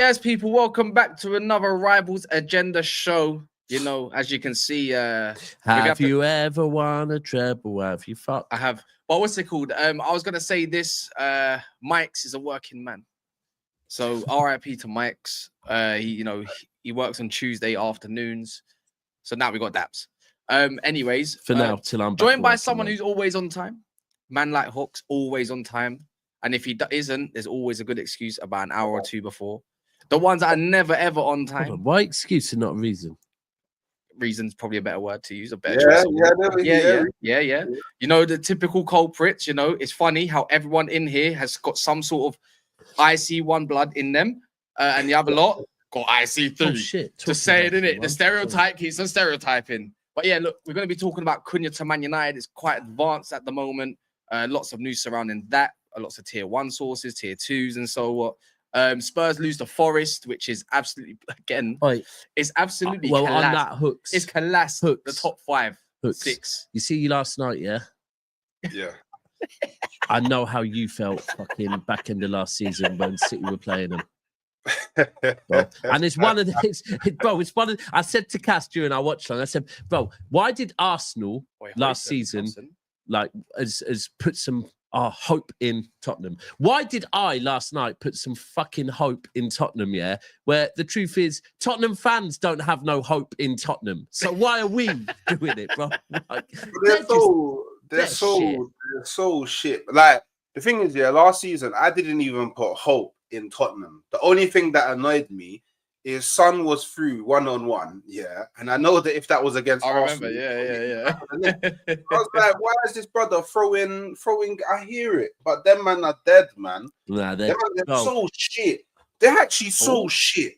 Yes, people, welcome back to another Rivals Agenda show. You know, as you can see, have you ever won a treble? Have you fucked? I have. But what's it called? I was gonna say this. Mike's is a working man, so R.I.P. to Mike's. He works on Tuesday afternoons. So now we got Daps. Anyways, for now, till I'm joined by someone who's always on time. Man like Hawks, always on time. And if he isn't, there's always a good excuse about an hour or two before. The ones that are never ever on time. Why excuse and not reason? Reason's probably a better word to use. A better choice. Yeah. You know, the typical culprits. You know, it's funny how everyone in here has got some sort of IC1 blood in them, and the other lot got IC3. Oh shit! To say it, innit? The stereotype keeps on stereotyping. But yeah, look, we're going to be talking about Cunha To Man Utd. It's quite advanced at the moment. Lots of news surrounding that. Lots of tier 1 sources, tier 2s, and so what. Spurs lose to Forest, which is absolutely, again, it's absolutely well collapsed. On that Hooks. It's collapsed. The top 5, Hooks. 6. You see last night, yeah? Yeah. I know how you felt fucking back in the last season when City were playing them. And it's one of the, bro. It's one of. I said to Cass during our watch long, I said, bro, why did Arsenal last season like as put some hope in Tottenham? Why did I last night put some fucking hope in Tottenham? Yeah, where the truth is, Tottenham fans don't have no hope in Tottenham. So why are we doing it, bro? Like, they're so shit. Like the thing is, yeah, last season I didn't even put hope in Tottenham. The only thing that annoyed me is Son was through 1-on-1, yeah, and I know that if that was against Arsenal, yeah. I was like, why is this brother throwing? I hear it, but them man are dead, man. Nah, they're so shit. They're actually so shit.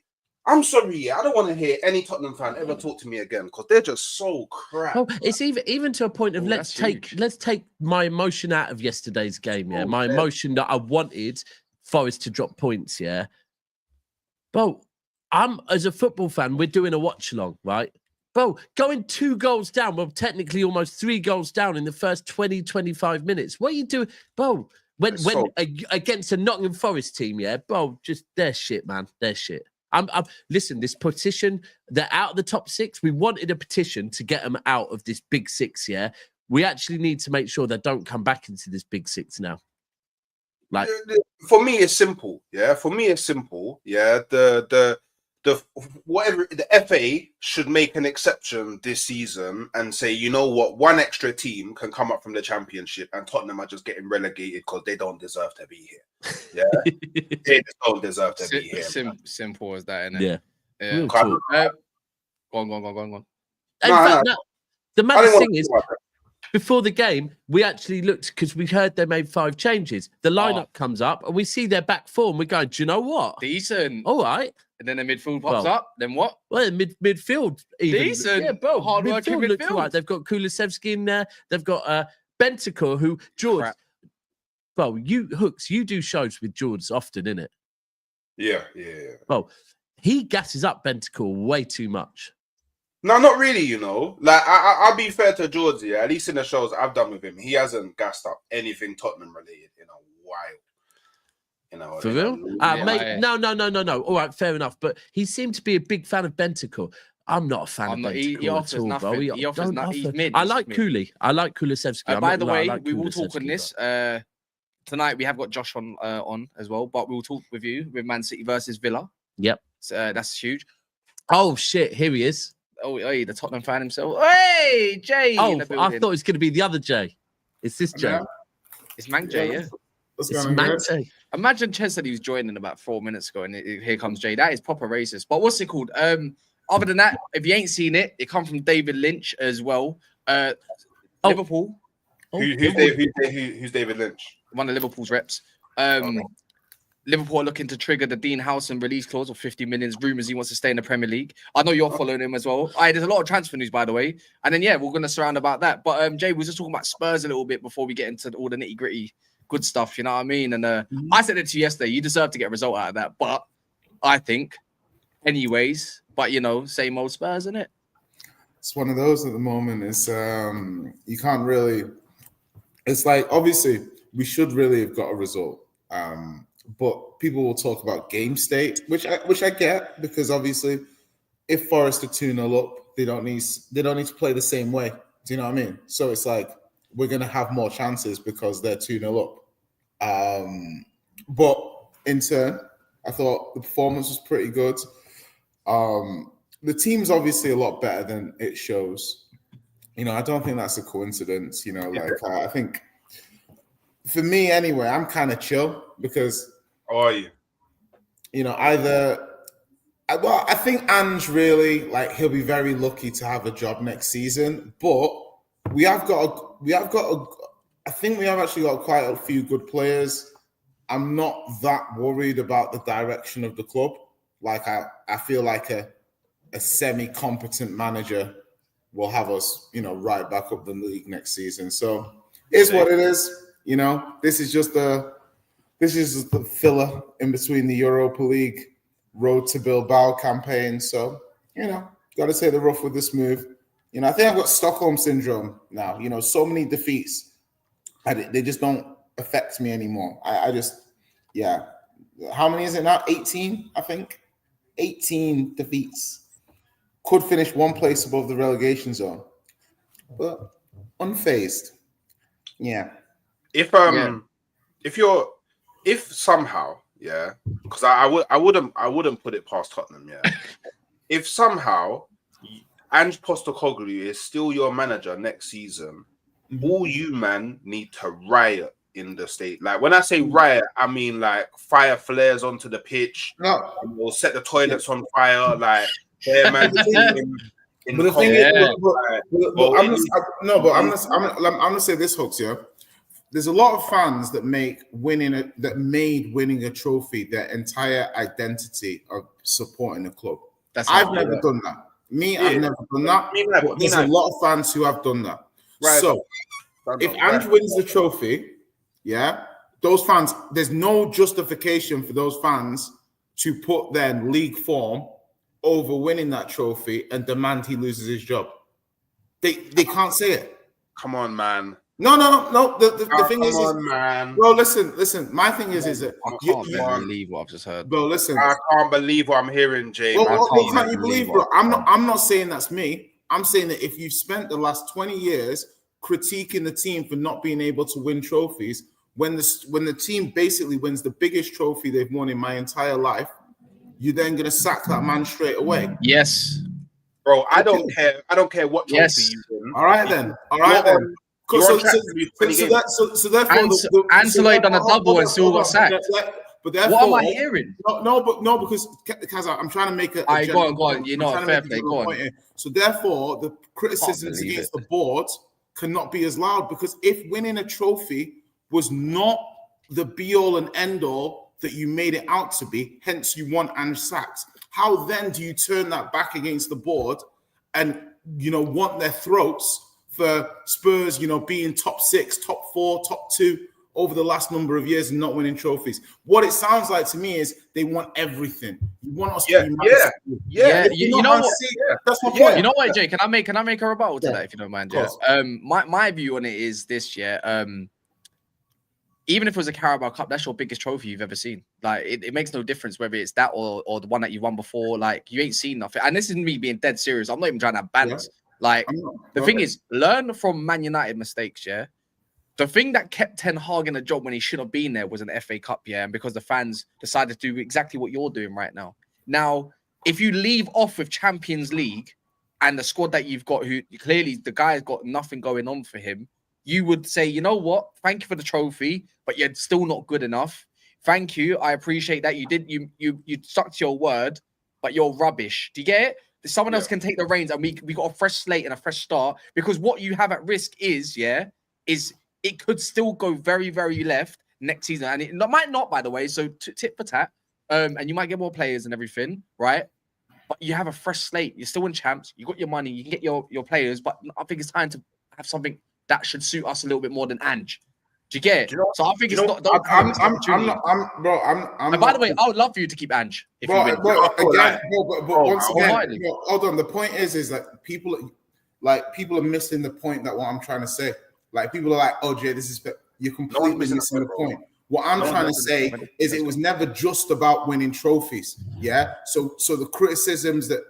I'm sorry, yeah, I don't want to hear any Tottenham fan ever talk to me again because they're just so crap. Oh, it's even to a point of let's take my emotion out of yesterday's game. Yeah, my emotion that I wanted Forest to drop points. Yeah, bro. As a football fan, we're doing a watch along, right? Bro, going 2 goals down, well, technically almost 3 goals down in the first 20, 25 minutes. What are you doing? Bro, when against a Nottingham Forest team, yeah, bro, just they're shit, man. They're shit. Listen, this petition, they're out of the top 6. We wanted a petition to get them out of this big 6, yeah? We actually need to make sure they don't come back into this big 6 now. Like, for me, it's simple, yeah? Yeah, the FA should make an exception this season and say, you know what, 1 extra team can come up from the Championship and Tottenham are just getting relegated because they don't deserve to be here. Yeah, they don't deserve to be here. Simple as that, innit? Yeah. Go on. The maddest thing is, before the game, we actually looked because we heard they made 5 changes. The lineup comes up and we see their back 4 and we're going, do you know what? Decent. All right. And then the midfield pops up. Then what? Well, midfield. Even. Decent. Yeah, bro. Hard-working midfield. Looks right. They've got Kulusevski in there. They've got Bentancur, who, George. Crap. Bro, you do shows with George often, innit? Yeah. Bro, he gasses up Bentancur way too much. No, not really, you know. Like, I'll be fair to George, yeah. At least in the shows I've done with him, he hasn't gassed up anything Tottenham related in a while. You know, for real? Mate, no. All right, fair enough. But he seemed to be a big fan of Bentancur. I'm not a fan of Bentancur. He offers nothing. He offers nothing. He's mid. I like Cooley. I like Kulusevski. By the way, we will talk on this. Tonight we have got Josh on as well, but we'll talk with you with Man City versus Villa. Yep. So, that's huge. Oh, shit. Here he is. Oh, hey, the Tottenham fan himself. Hey, Jay. Oh, I thought it was going to be the other Jay. It's this Jay. It's Mank Jay, yeah. It's Mank Jay. Imagine Chen said he was joining about 4 minutes ago, and here comes Jay. That is proper racist. But what's it called? Other than that, if you ain't seen it come from David Lynch as well. Liverpool. Who's David Lynch? One of Liverpool's reps. Liverpool are looking to trigger the Dean Howson release clause of 50 million. Rumours he wants to stay in the Premier League. I know you're following him as well. There's a lot of transfer news, by the way. And then, we're going to surround about that. But, Jay, we were just talking about Spurs a little bit before we get into all the nitty-gritty good stuff, you know what I mean? And I said it to you yesterday. You deserve to get a result out of that. But I think, anyways, same old Spurs, isn't it? It's one of those at the moment. It's you can't really... It's like, obviously, we should really have got a result. but people will talk about game state, which I get, because obviously, if Forest are 2-0 up, they don't need to play the same way. Do you know what I mean? So it's like we're gonna have more chances because they're 2-0 up. But in turn, I thought the performance was pretty good. The team's obviously a lot better than it shows. You know, I don't think that's a coincidence. You know, like I think for me anyway, I'm kind of chill because. How are you? You know, I think Ange really, like, he'll be very lucky to have a job next season. But I think we have actually got quite a few good players. I'm not that worried about the direction of the club. Like, I feel like a semi-competent manager will have us, you know, right back up the league next season. So it's what it is. You know, this is the filler in between the Europa League Road to Bilbao campaign. So, you know, got to take the rough with the smooth. You know, I think I've got Stockholm syndrome now. You know, so many defeats, they just don't affect me anymore. I just, yeah. How many is it now? 18, I think. 18 defeats. Could finish one place above the relegation zone, but unfazed. Yeah. If somehow, yeah, because I wouldn't put it past Tottenham, yeah. If somehow Ange Postecoglou is still your manager next season, all you man need to riot in the state. Like when I say riot, I mean like fire flares onto the pitch. No, we'll set the toilets on fire. Like, yeah, man. But the thing is, I'm gonna say this, Hooks, yeah. There's a lot of fans that made winning a trophy their entire identity of supporting the club. I've never done that. I've never done that. There's a lot of fans who have done that. Right. So if Ange wins the trophy, yeah, those fans, there's no justification for those fans to put their league form over winning that trophy and demand he loses his job. They can't say it. Come on, man. No. The thing is, man. Bro, listen. My thing is that I can't believe what I've just heard. Bro, listen. I can't believe what I'm hearing, James. What can't you believe, bro? I'm not saying that's me. I'm saying that if you've spent the last 20 years critiquing the team for not being able to win trophies, when the team basically wins the biggest trophy they've won in my entire life, you're then gonna sack that man straight away. Yes, bro. I don't care what trophy you win. All right then. So therefore, Ancelotti done a double and still got sacked. But therefore, what am I hearing? No, because I'm trying to make a. Go on. You know, fair play. Go on. So therefore, the criticisms against the board cannot be as loud, because if winning a trophy was not the be all and end all that you made it out to be, hence you want Ange sacked, how then do you turn that back against the board and, you know, want their throats for Spurs, you know, being top 6, top 4, top 2 over the last number of years and not winning trophies? What it sounds like to me is they want everything. You want us to be You know what? That's my point. You know what, Jay? Can I make a rebuttal to that, if you don't mind, Jess? My view on it is this, even if it was a Carabao Cup, that's your biggest trophy you've ever seen. Like, it makes no difference whether it's that or the one that you won before. Like, you ain't seen nothing. And this is me being dead serious. I'm not even trying to balance. Yeah. Like, the thing is, learn from Man United mistakes, yeah? The thing that kept Ten Hag in a job when he should have been there was an FA Cup, yeah? And because the fans decided to do exactly what you're doing right now. Now, if you leave off with Champions League and the squad that you've got, who clearly the guy's got nothing going on for him, you would say, you know what? Thank you for the trophy, but you're still not good enough. Thank you. I appreciate that. You stuck to your word, but you're rubbish. Do you get it? Someone else can take the reins, and we got a fresh slate and a fresh start, because what you have at risk is it could still go very, very left next season, and it might not, by the way. So tit for tat, and you might get more players and everything, right? But you have a fresh slate. You're still in champs. You got your money. You can get your players, but I think it's time to have something that should suit us a little bit more than Ange. Do you get it? So I think it's not. And by the way, I would love for you to keep Ange. But once again, hold on. The point is that people are missing the point that what I'm trying to say. Like, people are like, "Oh, Jay, this is." You're completely missing the point. What I'm trying to say is it was never just about winning trophies. Yeah. So the criticisms that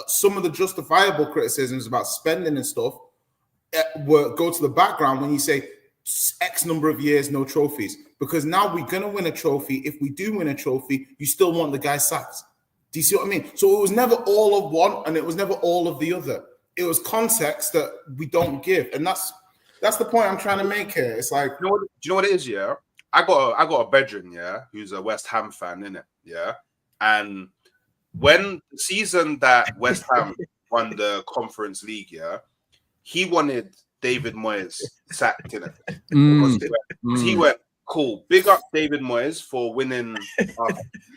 some of the justifiable criticisms about spending and stuff go to the background when you say X number of years, no trophies. Because now we're going to win a trophy. If we do win a trophy, you still want the guy sacked. Do you see what I mean? So it was never all of one and it was never all of the other. It was context that we don't give. And that's the point I'm trying to make here. It's like, do you know what it is? Yeah. I got a brethren, yeah, who's a West Ham fan, innit? Yeah. And when the season that West Ham won the Conference League, yeah, he wanted David Moyes sacked, innit? He went, cool. Big up David Moyes for winning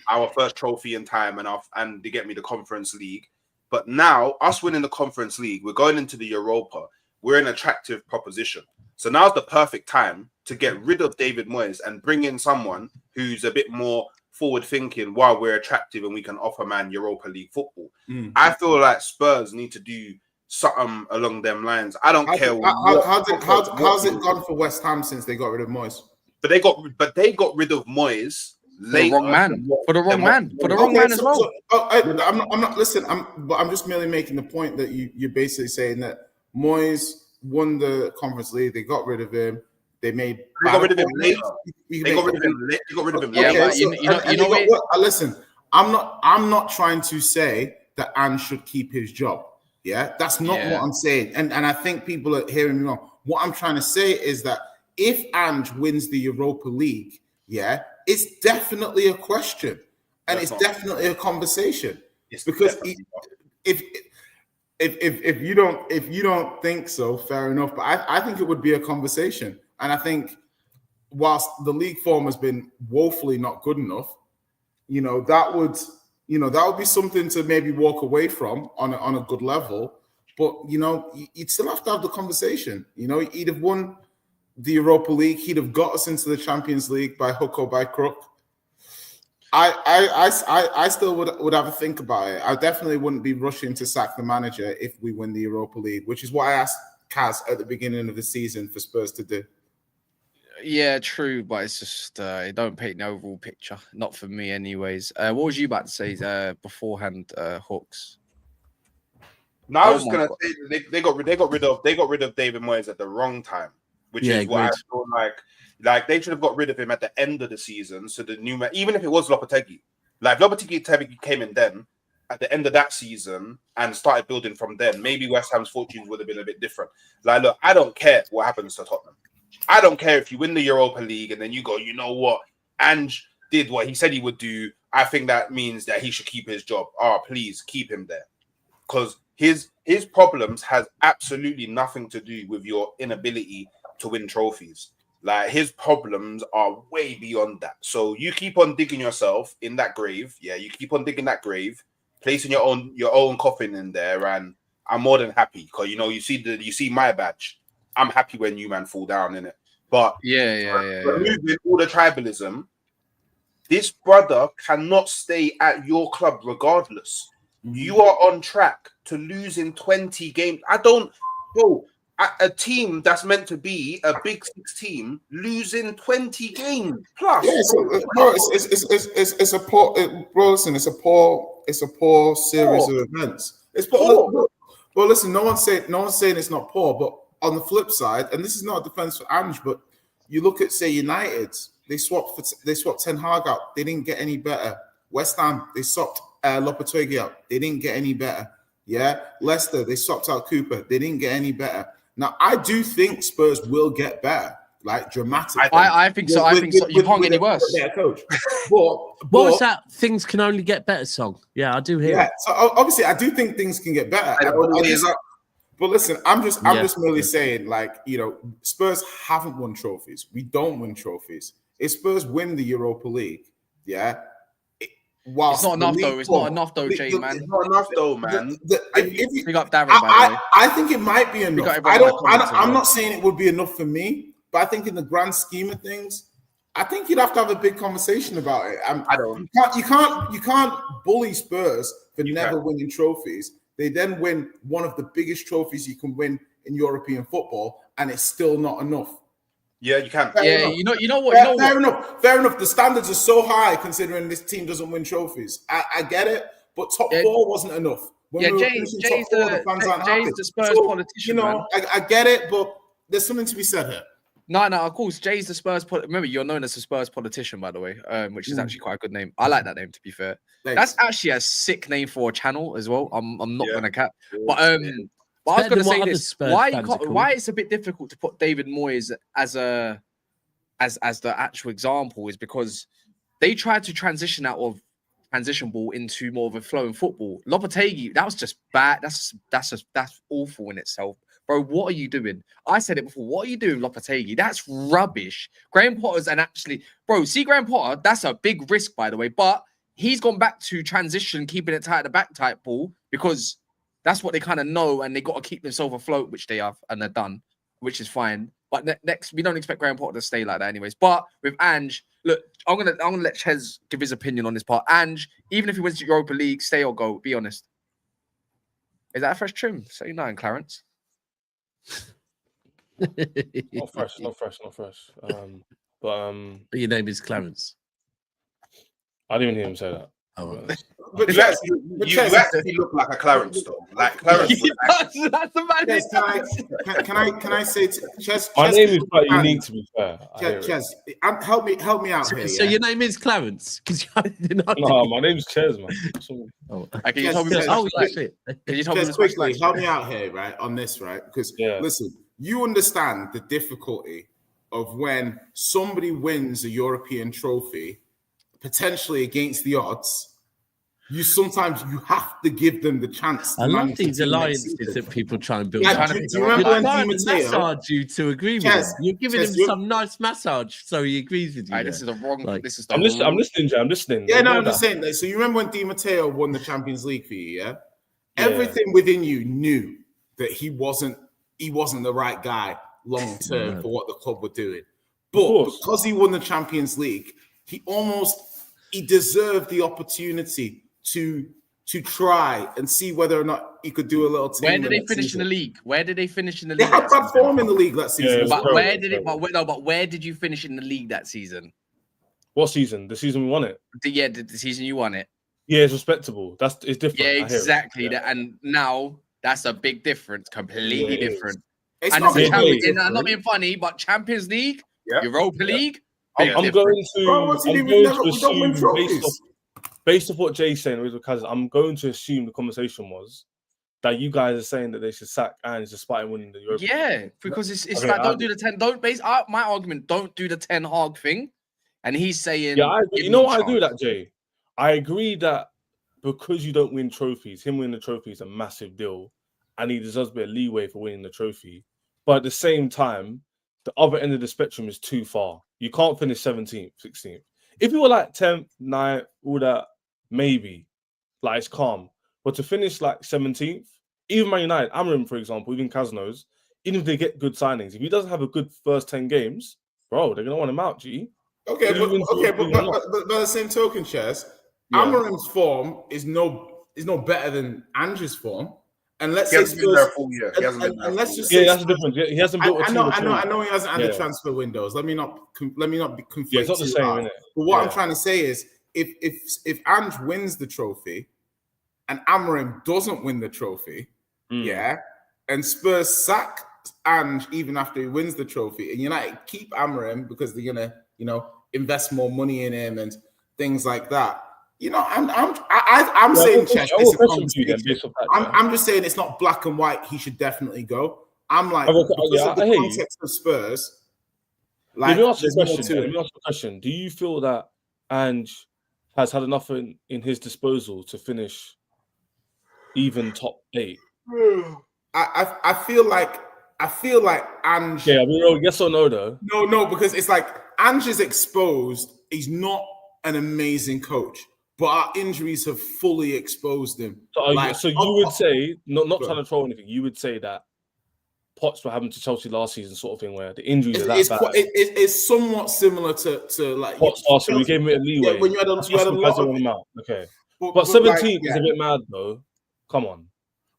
our first trophy in time and to get me the Conference League. But now, us winning the Conference League, we're going into the Europa. We're an attractive proposition. So now's the perfect time to get rid of David Moyes and bring in someone who's a bit more forward-thinking while we're attractive and we can offer man Europa League football. I feel like Spurs need to do something along them lines. I don't care. How's it gone for West Ham since they got rid of Moyes? But they got rid of Moyes later. For the wrong man as well. I'm not. Listen, I'm just merely making the point that you're basically saying that Moyes won the Conference League. They got rid of him. They got rid of him later. They got rid of him later. Yeah, but you know what? Listen, I'm not trying to say that Ange should keep his job. Yeah, that's not what I'm saying. And I think people are hearing me wrong. What I'm trying to say is that if Ange wins the Europa League, yeah, it's definitely a question, and it's definitely a conversation. Because if you don't think so, fair enough. But I think it would be a conversation, and I think whilst the league form has been woefully not good enough, that would be something to maybe walk away from on a good level. But you'd still have to have the conversation. He'd have won the Europa League. He'd have got us into the Champions League by hook or by crook. I still would have a think about it. I definitely wouldn't be rushing to sack the manager if we win the Europa League, which is what I asked Kaz at the beginning of the season for Spurs to do. Yeah, true, but it's just it don't paint the overall picture. Not for me, anyways. What was you about to say beforehand, Hawks? No, I was just gonna say they got rid of David Moyes at the wrong time, which is what I feel like they should have got rid of him at the end of the season. So the new man, even if it was Lopetegui, like Lopetegui came in then at the end of that season and started building from then, maybe West Ham's fortunes would have been a bit different. Like, look, I don't care what happens to Tottenham. I don't care if you win the Europa League and then you go, you know what, Ange did what he said he would do. I think that means that he should keep his job. Please keep him there, because his problems has absolutely nothing to do with your inability to win trophies. Like, his problems are way beyond that. So you keep on digging yourself in that grave. Yeah, you keep on digging that grave, placing your own coffin in there, and I'm more than happy because you see my badge. I'm happy when you man fall down in it. But removing all the tribalism, this brother cannot stay at your club regardless. You are on track to losing 20 games. A team that's meant to be a Big Six team losing 20 games plus. Yeah, it's a poor. Bro, listen, it's a poor series of events. It's poor. Well, listen, no one's saying it's not poor, but on the flip side, and this is not a defense for Ange, but you look at, say, United, they swapped Ten Hag out. They didn't get any better. West Ham, they swapped Lopetegui out. They didn't get any better. Yeah, Leicester, they swapped out Cooper. They didn't get any better. Now, I do think Spurs will get better, like dramatically. I think so. I think so. You can't get any worse. Coach. What was that? Things can only get better song. Yeah, I do hear it. So obviously, I do think things can get better. But listen, I'm just merely saying, like, Spurs haven't won trophies. We don't win trophies. If Spurs win the Europa League, yeah. It's not enough though. It's not enough though, Jay, man. It's not enough though, man. Big up Darren, by the way. I think it might be enough. I'm not saying it would be enough for me, but I think in the grand scheme of things, I think you'd have to have a big conversation about it. I don't. You can't bully Spurs for never winning trophies. They then win one of the biggest trophies you can win in European football, and it's still not enough. Yeah, you can. Yeah, you know what? Fair enough. The standards are so high considering this team doesn't win trophies. I get it, but top 4 wasn't enough. When we were finishing top 4, the fans aren't happy. Jay's the Spurs politician, man. I get it, but there's something to be said here. No, of course, Jay's the Spurs. Remember, you're known as the Spurs politician, by the way, which is actually quite a good name. I like that name, to be fair. Thanks. That's actually a sick name for a channel as well. I'm not gonna cap, but I was gonna say this: why it's a bit difficult to put David Moyes as the actual example is because they tried to transition out of transition ball into more of a flowing football. Lopetegui, that was just bad. That's awful in itself. Bro, what are you doing? I said it before. What are you doing, Lopetegui? That's rubbish. Graham Potter's see Graham Potter, that's a big risk, by the way, but he's gone back to transition, keeping it tight at the back type ball because that's what they kind of know and they got to keep themselves afloat, which they have and they're done, which is fine. But next, we don't expect Graham Potter to stay like that anyways. But with Ange, look, I'm gonna let Ches give his opinion on this part. Ange, even if he wins the Europa League, stay or go, be honest. Is that a fresh trim? 79, Clarence. Not fresh. But your name is Clarence. I didn't even hear him say that. Oh, But you actually look like a Clarence, though. Like Clarence. That's the man. Can I say, Ches? My name is quite unique, to be fair. Ches, help me out here. So your name is Clarence? Because no, my name's Ches, man. Can you tell me quickly? Help me out here, right? On this, right? Because listen, you understand the difficulty of when somebody wins a European trophy, potentially against the odds. You have to give them the chance. I love these alliances that people try and build. Do you remember when Di Matteo massage you to agree with him? You're giving him some nice massage, so he agrees with you. This is the wrong. I'm listening, Jay. I'm listening. Yeah, no, I'm just saying. So you remember when Di Matteo won the Champions League for you? Yeah. Everything within you knew that he wasn't the right guy long term for what the club were doing. But because he won the Champions League, he deserved the opportunity to try and see whether or not he could do a little team. Where did they finish in the league? They had bad form in the league that season. But where did you finish in the league that season? What season? The season we won it? The season you won it. Yeah, it's respectable. It's different. Yeah, exactly. And now that's a big difference, completely different. I'm not being funny, but Champions League, Europa League. I'm going to assume based off what Jay's saying, I'm going to assume the conversation was that you guys are saying that they should sack Ange despite winning the Europa. Yeah, because it's like don't do the 10. Don't base my argument. Don't do the 10 Hag thing, and he's saying you know why I do that, Jay. I agree that because you don't win trophies, him winning the trophy is a massive deal, and he deserves a bit of leeway for winning the trophy. But at the same time, the other end of the spectrum is too far. You can't finish 17th, 16th. If you were like 10th, 9th, all that, maybe. Like, it's calm. But to finish like 17th, even Man United, Amorim, for example, even Kaznos, even if they get good signings, if he doesn't have a good first 10 games, bro, they're going to want him out, G. But by the same token, Chess, Amorim's form is no better than Ange's form. And let's say Spurs, and let's just say that's the difference. He hasn't built a team. I know he hasn't had the transfer windows. Let me not be conflated. Yeah, it's not the same, innit? But what I'm trying to say is, if Ange wins the trophy, and Amorim doesn't win the trophy, and Spurs sack Ange even after he wins the trophy, and United keep Amorim because they're gonna, invest more money in him and things like that. I'm saying, Chess, I'm just saying it's not black and white. He should definitely go. I'm like, because of the context of Spurs. Let me ask you a question. Do you feel that Ange has had enough in his disposal to finish even top 8? I feel like Ange. Yeah, yes or no though? No, because it's like Ange is exposed. He's not an amazing coach. But our injuries have fully exposed him. So you would say, not trying to troll anything, you would say that Potts what happened to Chelsea last season, sort of thing, where the injuries are that bad. It's somewhat similar to like Potts last season. We gave him a leeway. Yeah, when you had a lot of him out. Okay, but 17th is a bit mad though. Come on.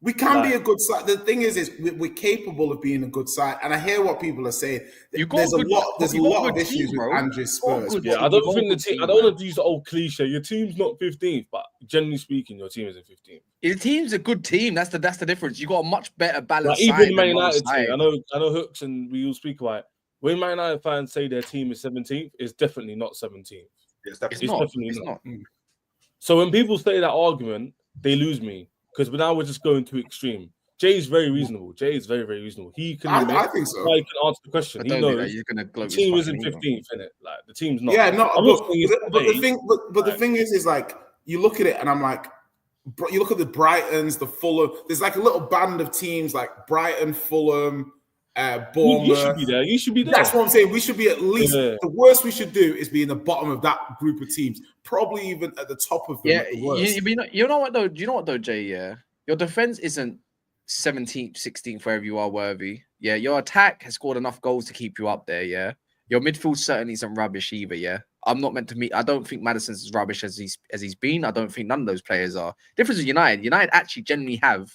We can be a good side. The thing is we're capable of being a good side, and I hear what people are saying. There's a lot of issues with Ange's Spurs. Yeah, I don't think the team. I don't want to use the old cliche. Your team's not 15th, but generally speaking, your team isn't 15th. The team's a good team. That's the difference. You got a much better balance. Like even Man United team. I know Hooks, and we all speak about it. When Man United fans say their team is 17th, it's definitely not 17th. It's definitely not. So when people say that argument, they lose me because now we're just going too extreme. Jay is very reasonable. Jay is very, very reasonable. He can. I think so. He can answer the question. He knows the team isn't 15th, innit? Like the team's not. Yeah, no. But the thing is like you look at it, and I'm like, you look at the Brightons, the Fulham. There's like a little band of teams like Brighton, Fulham. Bournemouth. You should be there. You should be there. That's what I'm saying. We should be at least the worst we should do is be in the bottom of that group of teams. Probably even at the top of them. Yeah, you know what though? Do you know what though, Jay? Yeah, your defense isn't 17th, 16th, wherever you are, worthy. Yeah, your attack has scored enough goals to keep you up there. Yeah, your midfield certainly isn't rubbish either. Yeah, I'm not meant to meet. I don't think Maddison's as rubbish as he's been. I don't think none of those players are. Difference with United. United actually generally have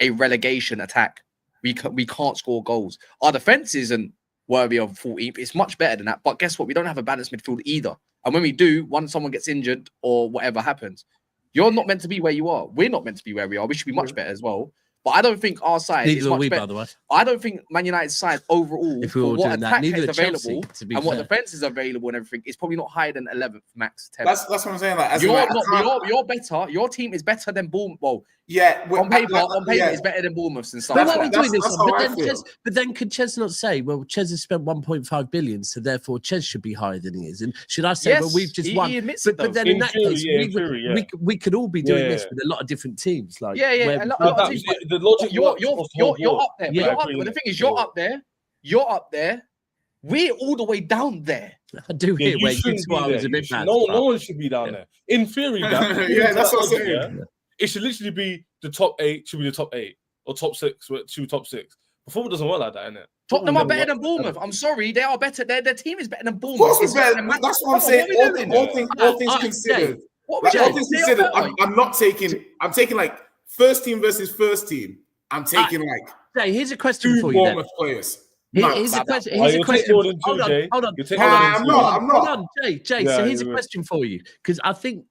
a relegation attack. We can't score goals. Our defense isn't worthy of 14th. It's much better than that. But guess what? We don't have a balanced midfield either. And when we do, once someone gets injured or whatever happens, you're not meant to be where you are. We're not meant to be where we are. We should be much better as well. But I don't think our side is much better. By the way. I don't think Man United's side overall, if we were what attack is available and what defense is available and everything, is probably not higher than 11th, max 10th. That's what I'm saying. Like, you're better. Your team is better than Bournemouth. Well, yeah, on paper, it's better than Bournemouth's and stuff. Why are we doing this? But then could Ches not say, well, Ches has spent 1.5 billion, so therefore Ches should be higher than he is? And should I say, well, we've just won? But then in that case, we could all be doing this with a lot of different teams. Like, the logic. You're up there. But the thing is, you're up there. You're up there. We're all the way down there. I do hear where you was a bit bad. No one should be down there. In theory, that's what I'm saying. It should literally be the top 8. Should be the top 8 or top 6. Should be top 6. But football doesn't work like that, innit? Tottenham are better than Bournemouth. I'm sorry, they are better. Their team is better than Bournemouth. Of course, that's what I'm saying. All things considered. All things considered, I'm not taking. I'm taking like first team versus first team. I'm taking like. Jay, here's a question for you. Bournemouth players. Here's a question. Hold on. I'm not. Jay. So here's a question for you, because I think.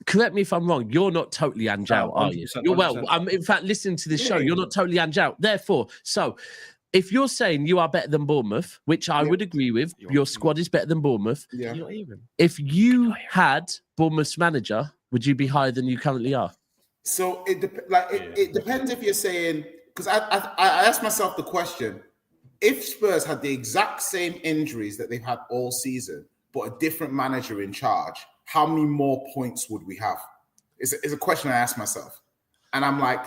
Correct me if I'm wrong. You're not totally Ange out, are you? You're well. I'm in fact listening to this show. You're not totally Ange out. Therefore, so if you're saying you are better than Bournemouth, which I would agree with, your squad is better than Bournemouth. Yeah. If you had Bournemouth's manager, would you be higher than you currently are? So it depends if you're saying, because I asked myself the question: if Spurs had the exact same injuries that they've had all season, but a different manager in charge, how many more points would we have? It's a question I asked myself. And I'm like,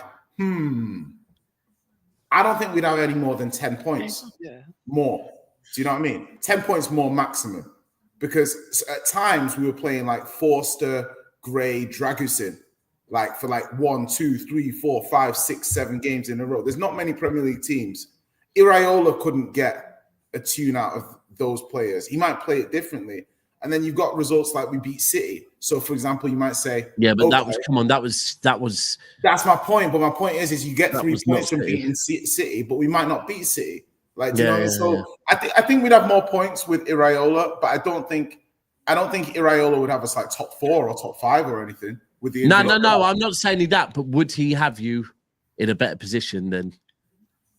I don't think we'd have any more than 10 points. Yeah. More. Do you know what I mean? 10 points more maximum. Because at times we were playing like Forster, Gray, Dragusin, like for like 1, 2, 3, 4, 5, 6, 7 games in a row. There's not many Premier League teams. Iraola couldn't get a tune out of those players. He might play it differently. And then you've got results like we beat City. So, for example, you might say, "Yeah, but that was." That's my point. But my point is you get 3 points from beating City, but we might not beat City. Like, do you know? So I think we'd have more points with Iraola, but I don't think Iraola would have us like top 4 or top 5 or anything. With the no. I'm not saying that, but would he have you in a better position than?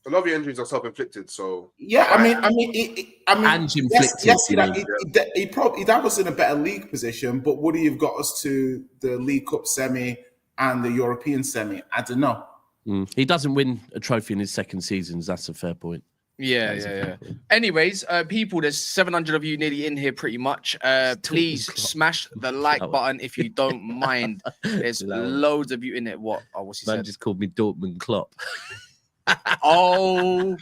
A lot of your injuries are self-inflicted, so yeah. I mean, and inflicted. Yes, he probably that was in a better league position, but would he have got us to the League Cup semi and the European semi? I don't know. He doesn't win a trophy in his second seasons. That's a fair point. Yeah. Anyways, people, there's 700 of you nearly in here pretty much. Please smash the like button if you don't mind. There's loads of you in it. What's he said? Man just called me Dortmund Klopp. Oh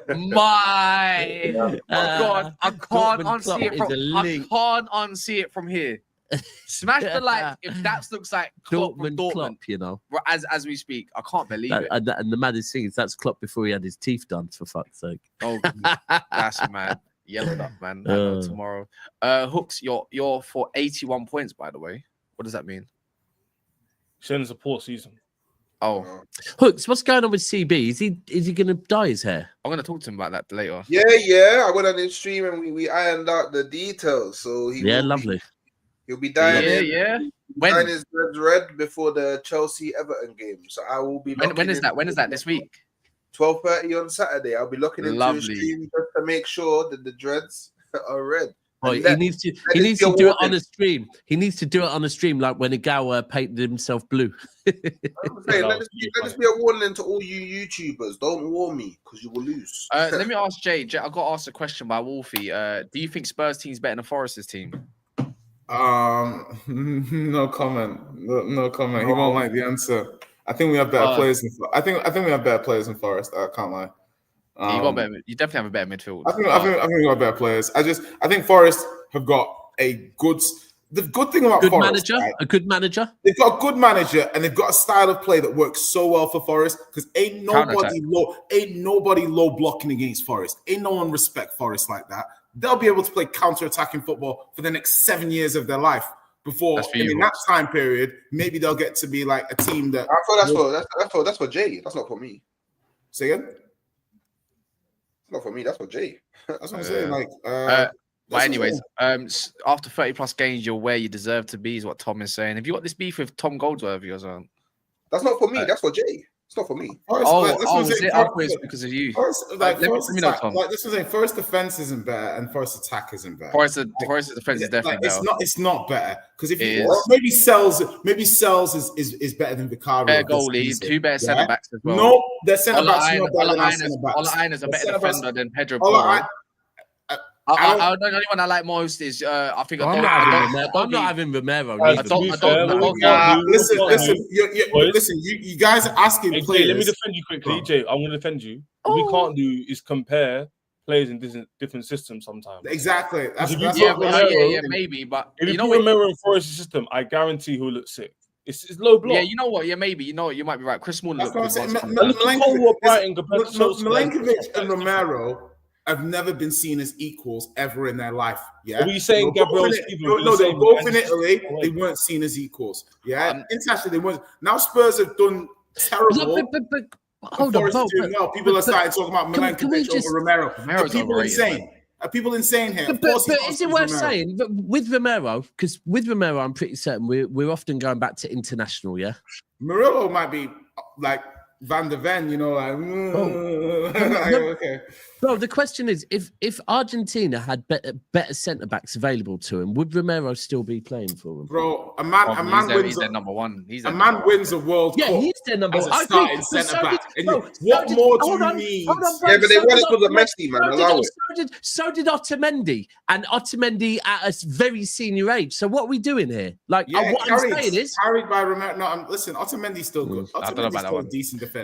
my God! I can't unsee it from here. Smash the like if that looks like Dortmund, you know. As we speak, I can't believe it. And the maddest thing is that's Klopp before he had his teeth done. For fuck's sake! Oh, that's mad. Yellowed up, man. Tomorrow, Hooks, you're for 81 points. By the way, what does that mean? Showing us a poor season. Oh, Hooks, what's going on with CB? Is he going to dye his hair? I'm going to talk to him about that later. Yeah. I went on his stream and we ironed out the details. So lovely. He'll be dying. Yeah. When is red before the Chelsea Everton game? So I will be. When is that? When is that? This week? 12:30 on Saturday. I'll be looking into his stream just to make sure that the dreads are red. Oh, he needs to do it on a stream. He needs to do it on a stream, like when Igawa painted himself blue. I'm saying, let this be a warning to all you YouTubers. Don't warn me because you will lose. Let me ask Jay. I got asked a question by Wolfie. Do you think Spurs team's better than Forest's team? No comment. No comment. He won't like the answer. I think we have better players. I think we have better players than Forest. I can't lie. You definitely have a better midfield. I think we got better players. I think Forest have got a good. The good thing about Forest, a good manager. They've got a good manager, and they've got a style of play that works so well for Forest. Because ain't nobody low blocking against Forest. Ain't no one respect Forest like that. They'll be able to play counter-attacking football for the next 7 years of their life. Before in that time period, maybe they'll get to be like a team that. I thought that's for Jay. That's not for me. Say again. It's not for me. That's for Jay. That's what I'm saying. But anyways, after 30 plus games, you're where you deserve to be, is what Tom is saying. Have you got this beef with Tom Goldsworthy or something? That's not for me. That's for Jay. It's not for me. It's because of you. Let me know, Tom. Like this was saying, first defense isn't better and first attack isn't better. Forest defense is definitely better. It's not better because if you maybe Sells is better than Vicario. Better goalie, two better centre backs as well. No, their centre backs are not better than our centre backs. Ola is a better defender than Pedro Porro. The only one I like most is I think I'm not having Romero. Listen, you guys are asking players. Let me defend you quickly, Jay. I'm going to defend you. What we can't do is compare players in different systems sometimes. Exactly. Maybe. But if you put Romero in Forest's system, I guarantee he'll look sick. It's low block. Yeah, you know what? Yeah, maybe. You know what? You might be right. Chris Smalling looked good. Milenkovic and Romero have never been seen as equals ever in their life. Yeah. Are you saying Gabriel Stevens? No, they were both in Italy. They weren't seen as equals. Yeah. Internationally, they weren't. Now Spurs have done terrible. But hold on. People are starting talking about Milenkovic over Romero. Are people insane? Are people insane here? But is it worth saying that with Romero? Because with Romero, I'm pretty certain we're often going back to international. Yeah. Murillo might be like Van der Ven, okay. Bro, the question is, if Argentina had better centre backs available to him, would Romero still be playing for them? Bro, a man wins their number one. Wins a World Cup. Yeah, he's their number one. I think centre back. What more do you need? Yeah, but they won it because of Messi, man. So did Otamendi, and Otamendi at a very senior age. So what are we doing here? Like, what I'm saying is carried by Romero. No, listen, Otamendi's still good. Otamendi's still a decent defender.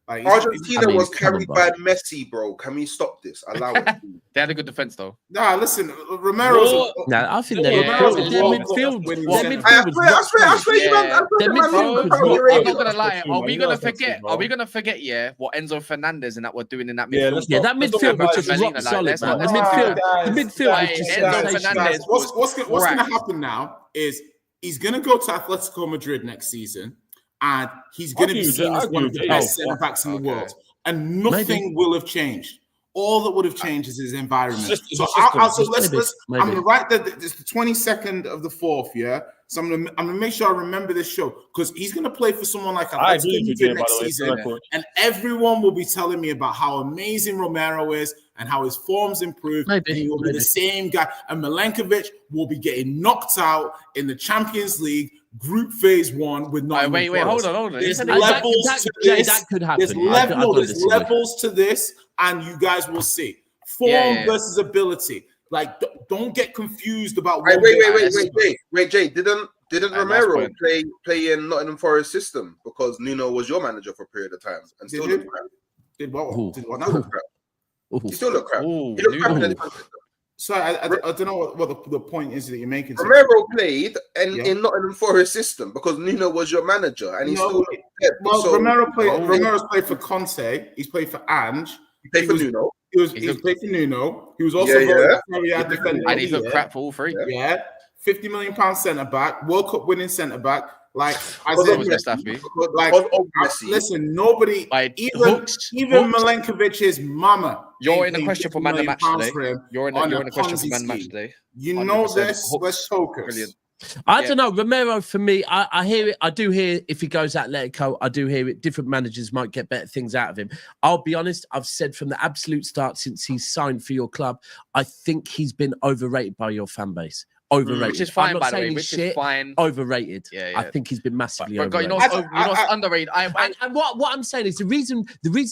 Like, Argentina was carried by Messi, bro. Can we stop this? Allow it. They had a good defense, though. Nah, listen, Romero's. I think their midfield. I swear, I'm not gonna lie. Are we gonna forget? Yeah, what Enzo Fernandez and that were doing in that midfield. Yeah, that midfield was just rock solid. The midfield was just Enzo Fernandez. What's gonna happen now is he's gonna go to Atletico Madrid next season. And he's going to be seen as one of the best centre backs in the world. And nothing will have changed. All that would have changed is his environment. I'm going to write that it's the 22nd of the 4th, yeah? So I'm going to make sure I remember this show because he's going to play for someone like Atletico Madrid next season. And everyone will be telling me about how amazing Romero is and how his form's improved. And he will be the same guy. And Milenkovic will be getting knocked out in the Champions League Group Phase 1 with not. Wait, hold on. There's levels to this. That could happen. There's levels to this, and you guys will see. Form versus ability. Like, don't get confused about. Wait, Jay. Didn't Romero play in Nottingham Forest system because Nuno was your manager for a period of time and still looked crap? Did what? He still looked crap. He looked crap in the system. So I don't know what the point is that you're making. Romero played in Nottingham Forest system because Nuno was your manager, and Romero's played for Conte. He's played for Ange. He played for Nuno. He's played for Nuno. He was also defender, and he's looked crap for all three. Yeah, £50 million centre back, World Cup winning centre back. Like, listen, nobody, even Milenkovic's mama. You're in the question for man of the match today. You're in the question for man of the match today. You know this. Let's focus. Brilliant. I don't know. Romero, for me, I hear it. I do hear if he goes Atletico, I do hear it. Different managers might get better things out of him. I'll be honest. I've said from the absolute start since he's signed for your club, I think he's been overrated by your fan base. Overrated. Which is fine, I'm not by the saying way. he's Which is fine. Overrated. Yeah. I think he's been massively overrated. You know what's underrated? And what I'm saying is the reason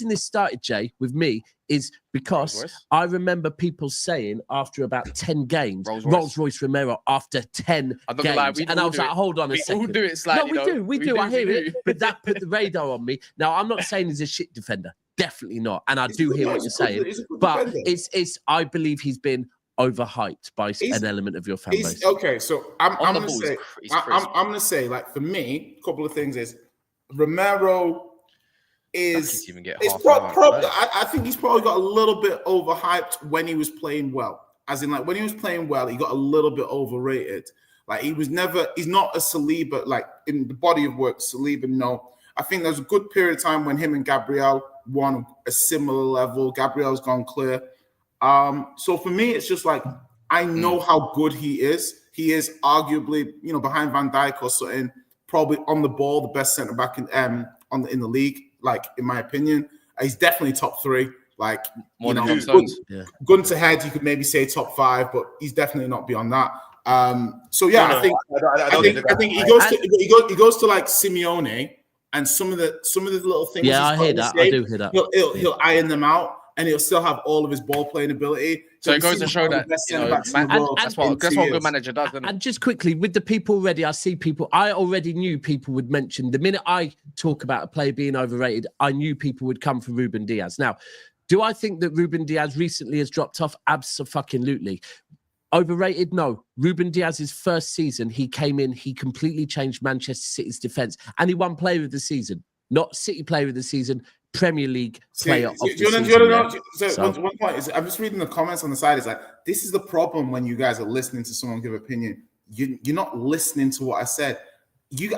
this started, Jay, with me is because I remember people saying after about 10 games, Rolls-Royce Romero after 10 games. And I was like, hold on a second. We all do it slightly. No, we do. I hear it. But that put the radar on me. Now, I'm not saying he's a shit defender. Definitely not. And I do hear what you're saying. But I believe he's been overhyped by an element of your fan base. Okay, so I'm gonna say, like, for me, a couple of things is Romero is I think he's probably got a little bit overhyped when he was playing well. As in, like, when he was playing well, he got a little bit overrated. Like, he's not a Saliba, like, in the body of work, Saliba, no. I think there's a good period of time when him and Gabriel won a similar level. Gabriel's gone clear. So for me, it's just like, I know how good he is. He is arguably, behind Van Dijk or something, probably on the ball, the best centre back in the league. Like, in my opinion, he's definitely top 3. Like, gun to head, you could maybe say top 5, but he's definitely not beyond that. So yeah, I think he goes to like Simeone, and some of the little things. Yeah, I hear that. I do hear that. He'll iron them out, and he'll still have all of his ball playing ability. So it goes to show that that's what a good manager does. And just quickly, with the people already, I already knew people would mention, the minute I talk about a player being overrated, I knew people would come for Ruben Diaz. Now, do I think that Ruben Diaz recently has dropped off? Absolutely. Overrated? No. Ruben Diaz's first season, he came in, he completely changed Manchester City's defence, and he won Player of the Season. Not City Player of the Season, Premier League Player of the Season. One point is, I'm just reading the comments on the side. It's like, this is the problem when you guys are listening to someone give opinion. You're not listening to what I said.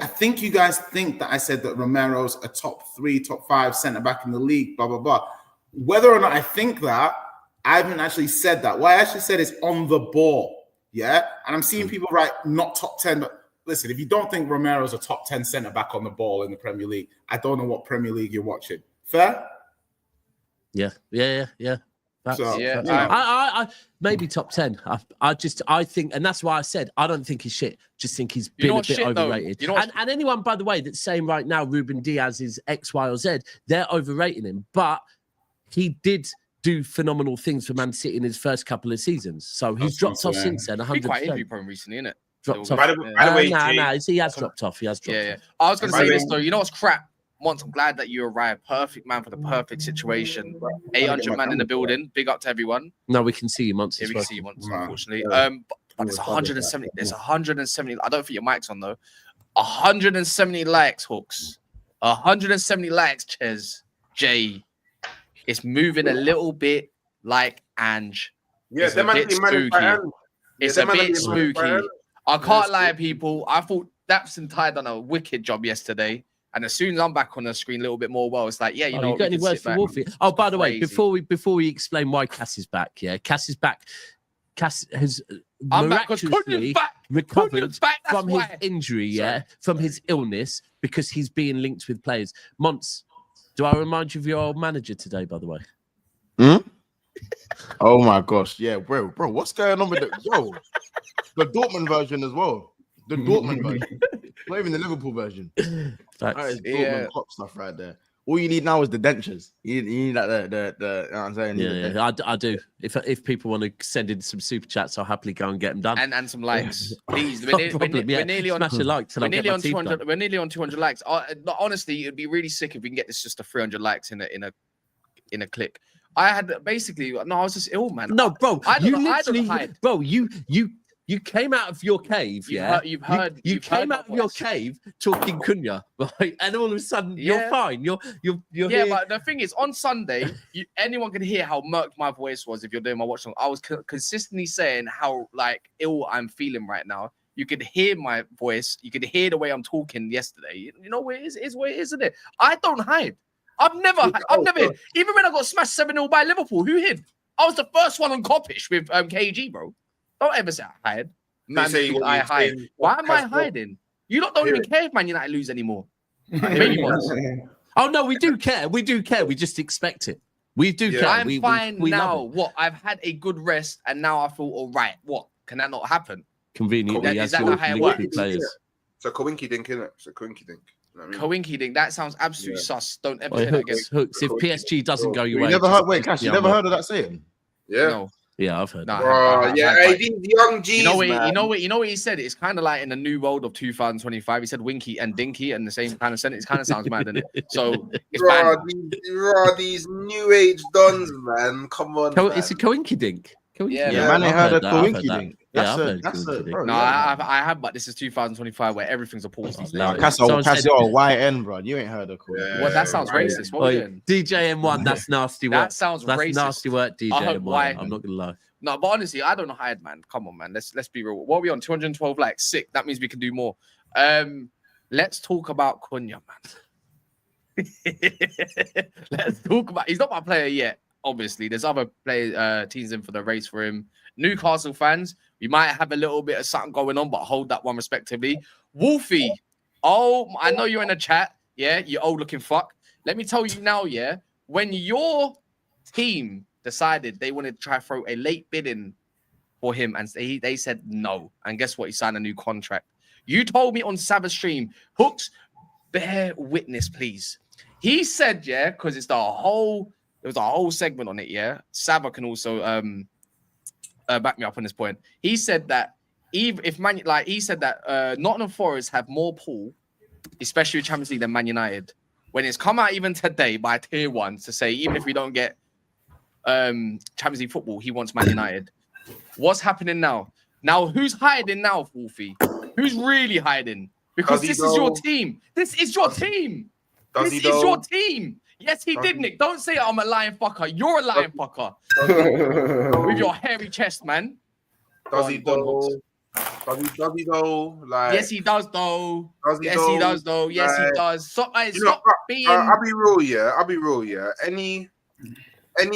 I think you guys think that I said that Romero's a top 3, top 5 centre back in the league, blah, blah, blah. Whether or not I think that, I haven't actually said that. What I actually said is on the ball, yeah? And I'm seeing people write not top 10, but listen, if you don't think Romero's a top 10 centre-back on the ball in the Premier League, I don't know what Premier League you're watching. Fair? Yeah. So, I maybe top 10. I think, and that's why I said I don't think he's shit. Just think he's been a bit overrated. And anyone, by the way, that's saying right now Ruben Diaz is X, Y, or Z, they're overrating him. But he did do phenomenal things for Man City in his first couple of seasons. So he's dropped off since then. 100%. He's quite injury prone recently, isn't it? Dropped off. By the way, he has dropped off. Yeah. I was going to say this though. You know what's crap? Once I'm glad that you arrived. Perfect man for the perfect situation. 800 man in the building. Big up to everyone. No, we can see you once. Yeah, we can see you once, unfortunately. But there's 170. There's 170. I don't think your mic's on though. 170 likes, Hooks. 170 likes, Ches. Jay. It's moving a little bit like Ange. Yeah, it's a bit spooky. It's a bit spooky. I can't lie, people. I thought Dapson Ty done a wicked job yesterday. And as soon as I'm back on the screen a little bit more, you know, you got any words for Wolfie? Oh, by the way, before we explain why Cass is back, Cass is back. Cass has miraculously recovered from his injury, from his illness, because he's being linked with players. Monts, do I remind you of your old manager today, by the way? Oh my gosh, yeah, bro, what's going on with the Dortmund version as well? The Dortmund version, not even the Liverpool version. That is Dortmund cop stuff right there. All you need now is the dentures. You need like the you know what I'm saying? Yeah, I do. If people want to send in some super chats, I'll happily go and get them done. And some likes, please. We're nearly on 200. We're nearly on 200 likes. Honestly, it'd be really sick if we can get this just to 300 likes in a click. I had basically I was just ill, man. No, bro, you came out of your cave, You came out of your cave talking Cunha, right? And all of a sudden, you're fine. You're here. But the thing is, on Sunday, anyone can hear how murked my voice was if you're doing my watch song. I was consistently saying how ill I'm feeling right now. You could hear my voice. You could hear the way I'm talking yesterday. You know what it is what it is, isn't it? I don't hide. I've never hid. Even when I got smashed 7-0 by Liverpool, who hid? I was the first one on Coppish with KG, bro. Don't ever say I hide. Man, I hide. Why am I hiding? You lot don't even care if Man United lose anymore. Oh, no, we do care. We do care. We just expect it. We do care. I'm fine now. What? I've had a good rest, and now I feel all right. What? Can that not happen? Conveniently, is that not how it works? It's a coinky dink, isn't it? It's a coinky dink. You know what I mean? Coinky dink. That sounds absolutely sus. Don't ever say that again. Hooks. If PSG doesn't go your way, never heard. Wait, Cash, you never heard of that saying? Yeah. No. Yeah, I've heard. No, these young G's. You know what he said? It's kind of like in the new world of 2025. He said winky and dinky and the same kind of sentence. It kind of sounds mad, doesn't it? So it's these new age dons, man. Come on. It's a coinky dink. Yeah, man, I heard a coinky dink. Bro. No, I have, but this is 2025 where everything's a pause. Casio, YN, bro. You ain't heard of cool. Well, that sounds racist. What DJ M1, that's nasty work. That sounds racist. That's nasty work, DJ M1. I'm not gonna lie. No, but honestly, I don't know hide, man. Come on, man. Let's be real. What are we on? 212 likes. Sick. That means we can do more. Let's talk about Cunha, man. Let's talk about. He's not my player yet. Obviously, there's other teams in for the race for him. Newcastle fans, we might have a little bit of something going on, but hold that one respectively. Wolfie, I know you're in the chat. Yeah, you old looking fuck. Let me tell you now, yeah, when your team decided they wanted to try to throw a late bid in for him, and they said no, and guess what? He signed a new contract. You told me on Sabbath stream, Hooks, bear witness, please. He said, yeah, because it's there was a whole segment on it, yeah. Saba can also back me up on this point. He said that Nottingham Forest have more pull, especially with Champions League, than Man United. When it's come out even today by Tier 1 to say even if we don't get Champions League football, he wants Man United. What's happening now? Now who's hiding now, Wolfie? Who's really hiding? Because this is your team. This is your team. This is your team. Yes, he did, Nick. Don't say I'm a lying fucker. You're a lying fucker. With your hairy chest, man. Does he though? Like, yes, he does though. Yes, he does though. Yes, he does. So, stop being. I'll be real, yeah. Any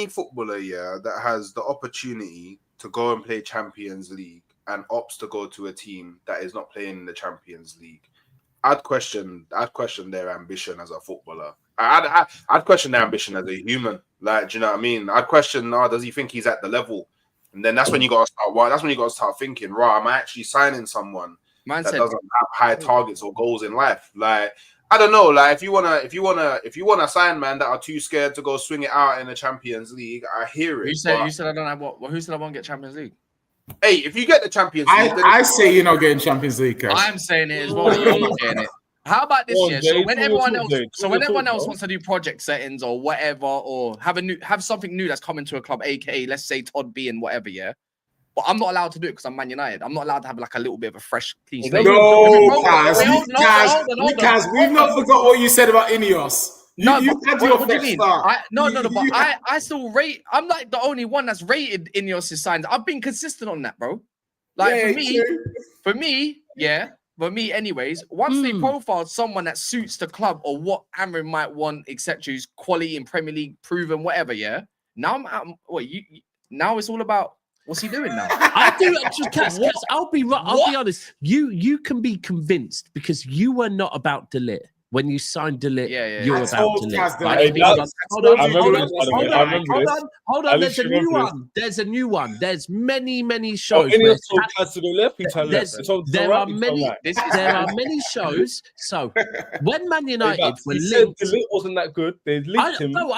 footballer, yeah, that has the opportunity to go and play Champions League and opts to go to a team that is not playing in the Champions League, I'd question their ambition as a footballer. I'd question their ambition as a human. Like, do you know what I mean? I'd question, does he think he's at the level? And then that's when you got to start. That's when you got to start thinking, right? Am I actually signing someone that doesn't have high targets or goals in life? Like, I don't know. Like, if you wanna sign man that are too scared to go swing it out in the Champions League, I hear it. You said I don't have what? Who said I won't get Champions League? Hey, if you get the Champions League, I say you're not getting Champions League. Cash. I'm saying it as well. You're not getting it. How about this year? So when everyone else wants to do project settings or whatever, or have something new that's coming to a club, aka let's say Todd B and whatever, yeah. But I'm not allowed to do it because I'm Man United. I'm not allowed to have like a little bit of a fresh clean slate. No, Kaz, we've not forgot what you said about Ineos. What do you mean? But I still rate. I'm like the only one that's rated Ineos' signs. I've been consistent on that, bro. Like for me, anyways, once they profiled someone that suits the club or what Amrin might want, etc., who's quality in Premier League, proven, whatever, yeah. Now now it's all about what's he doing now? I do actually, Cass, I'll be honest. You can be convinced because you were not about De Ligt. When you signed De Ligt, you're about De Ligt. Hold on. There's a new one. There's many shows. There are many shows. So when Man United were linked, De Ligt wasn't that good. They linked him. No.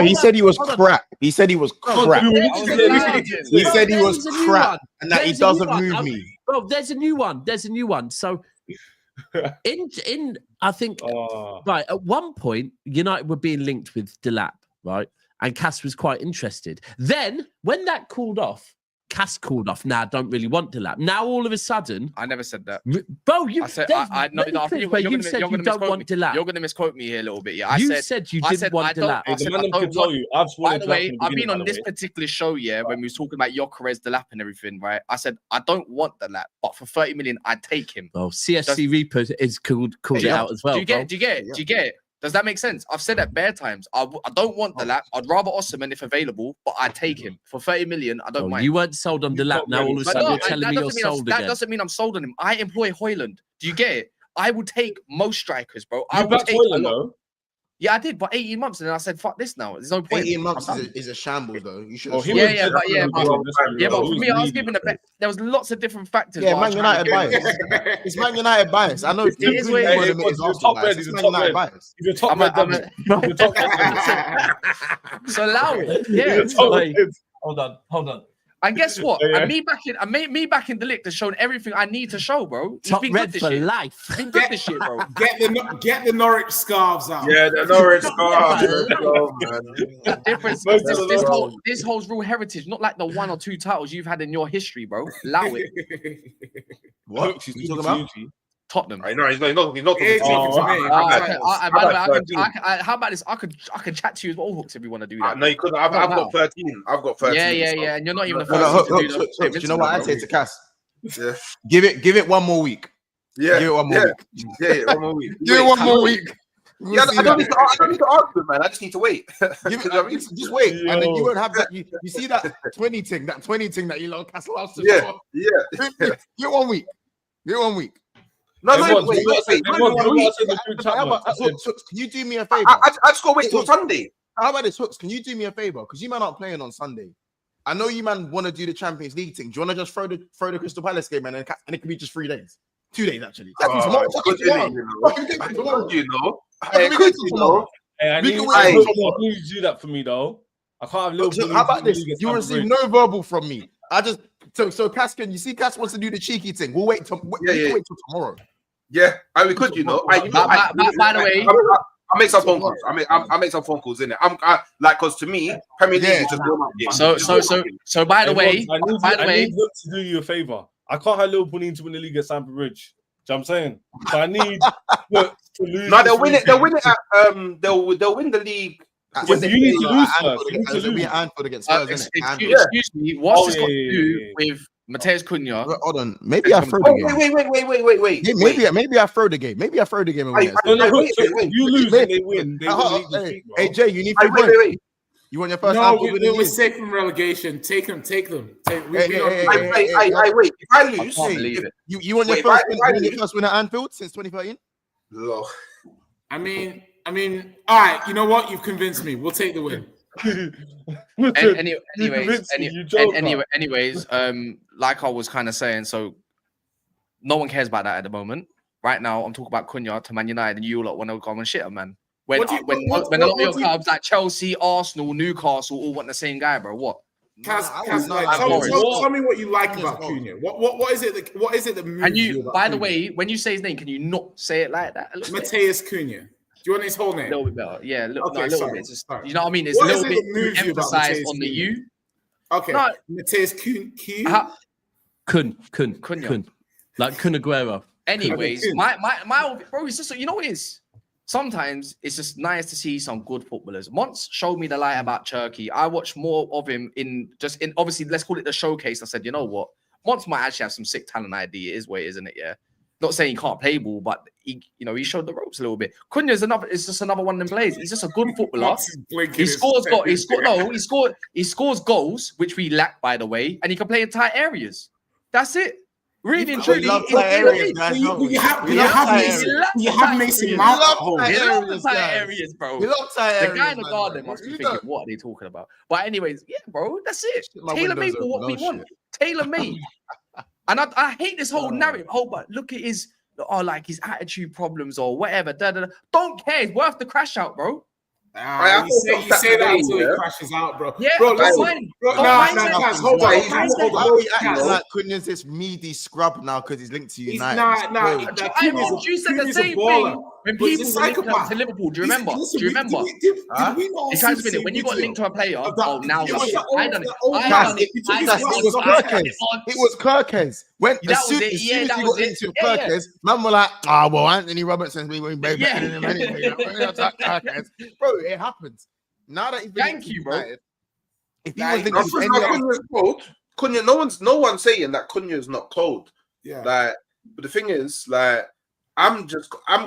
He said he was crap. He said he was crap. He said he was crap, and that he doesn't move me. Bro, there's a new one. So. I think right at one point United were being linked with Delap, right? And Cass was quite interested. Then when that cooled off, Cass called off. Now I don't really want Delap. Now all of a sudden, I never said that. Bro, you said you said you don't want Delap. You're gonna misquote me here a little bit. Yeah, you said you didn't want Delap. By the way, I've been on this particular show, when we was talking about Gyökeres, Delap, and everything, right? I said I don't want Delap, but for 30 million, I'd take him. Oh, CFC Reaper is called it out as well. Do you get it? Does that make sense? I've said that bare times. I don't want Delap. I'd rather Osimhen if available, but I'd take him for 30 million. I don't mind. You weren't sold on Delap. Now all of a sudden you're telling me you're sold again. That doesn't mean I'm sold on him. I employ Højlund. Do you get it? I would take most strikers, bro. You backed Højlund, though. Yeah, I did, but 18 months, and then I said, "Fuck this now." There's no point. 18 months is a shambles, though. You should. But for me, I was given the bet. There was lots of different factors. Yeah, Man United bias. It's Man United bias. I know. It is what it is. He's a top red. He's a top red. He's a top red. So allow it. Yeah. Hold on. And guess what? Yeah. And me back in the lick has shown everything I need to show, bro. Top red for life. He's been good this shit, bro. Get the Norwich scarves out. Yeah, the Norwich scarves. The difference. This holds real heritage, not like the 1 or 2 titles you've had in your history, bro. Allow it. What? She's talking about? Tottenham. I know he's not talking to me. How about this? I could chat to you as well, Hooks, if you want to do that. No, you couldn't. I've got 13. I've got 13. Yeah. And you're not even the first. Do you know what I'd say to Cass? Yeah. Give it one more week. Yeah. Give it one more week. Yeah, 1 more week. Give it 1 more week. Yeah, I don't need to argue, man. I just need to wait. Just wait, and then you won't have that. You see that 20 thing that you love Castle House. Yeah. Give 1 week. Give 1 week. No, wait. Can you do me a favor? I just gotta wait till Sunday. How about this, Hooks? Can you do me a favor? Because you man aren't playing on Sunday. I know you man want to do the Champions League thing. Do you want to just throw the Crystal Palace game and it can be just 3 days? 2 days actually. Tomorrow. Hey, I need you to do that for me though. I can't have little. How about this? You will receive no verbal from me. I just so Cass, you see Cass wants to do the cheeky thing. We'll wait till tomorrow. Yeah, we could, by the way, I make some phone calls. I make some phone calls in it. Because to me, Premier League is just so. By the way, I need to do you a favor. I can't have Liverpool need to win the league at Stamford Bridge. Do you know what I'm saying? So I need to lose. No, they'll win it. They'll win it at they'll win the league. You need to lose first. It'll be Anfield against Spurs, isn't it? Excuse me. What's this got to do with Matheus Cunha? Hold on. Maybe I throw the game. Wait. Maybe I throw the game. Maybe I throw the game. Wait. You lose and they win. Hey, Jay, you need 3 points. Wait. You want your first? No, we're safe from relegation. Take them. Wait. If I lose, you want your first win at Anfield since 2013? No. I mean, all right. You know what? You've convinced me. We'll take the win. Anyways, like I was kind of saying, so no one cares about that at the moment. Right now, I'm talking about Cunha to Man United, and you lot want to go and shit him, man. When a lot of your clubs like Chelsea, Arsenal, Newcastle all want the same guy, bro. What? Tell me what you like about Cunha. What is it? What is it that moves and you? By the way, when you say his name, can you not say it like that? Matheus Cunha. Do you want his whole name? A little bit better. Yeah, a little bit. Just, you know what I mean? It's what a little bit emphasized on the U. Okay. No, Matheus Cunha. Like Kun Aguero. Anyways, my bro, it's just, you know what it is? Sometimes it's just nice to see some good footballers. Mons showed me the light about Turkey. I watched more of him in obviously, let's call it the showcase. I said, you know what? Mons might actually have some sick talent ID. It is what it is, isn't it? Yeah. Not saying he can't play ball, but he showed the ropes a little bit. Cunha is just another one of them players. He's just a good footballer. He scores goals, which we lack, by the way, and he can play in tight areas. That's it. Really and truly, you have Mason Mount. He loves tight areas, bro. The guy in the garden must be thinking, what are they talking about? But anyways, yeah, bro, that's it. Tailor made for what we want. Tailor made. And I hate this whole narrative. But look at his attitude problems or whatever. Don't care. It's worth the crash out, bro. You say that until he crashes out, bro. Yeah, bro, listen. Hold on. Like Cunha's this meaty scrub now because he's linked to United. You said the same thing When but he's people a were linked psychopath. to Liverpool, do you remember? Listen, do you remember? Did we not It see tries the to same when you got video linked to a player, of that? oh, now It was shit. that old- I done it. that old I man. done it. He took I his done glasses it. It was off. I done Kirkes. it once. It was Kirkes. When That as soon was it. as Yeah, soon as that you was got it. into Yeah, Kirkes, man were like, well, Anthony Robertson's been way better Yeah. than him anyway. Kirkes. Bro, it happens. Now that he's been Thank you, bro. United, if he Nah, was linked That's to just any not other, Cunha's cold. Cunha, no one's saying that Cunha is not cold. Yeah. Like, but the thing is, like, I'm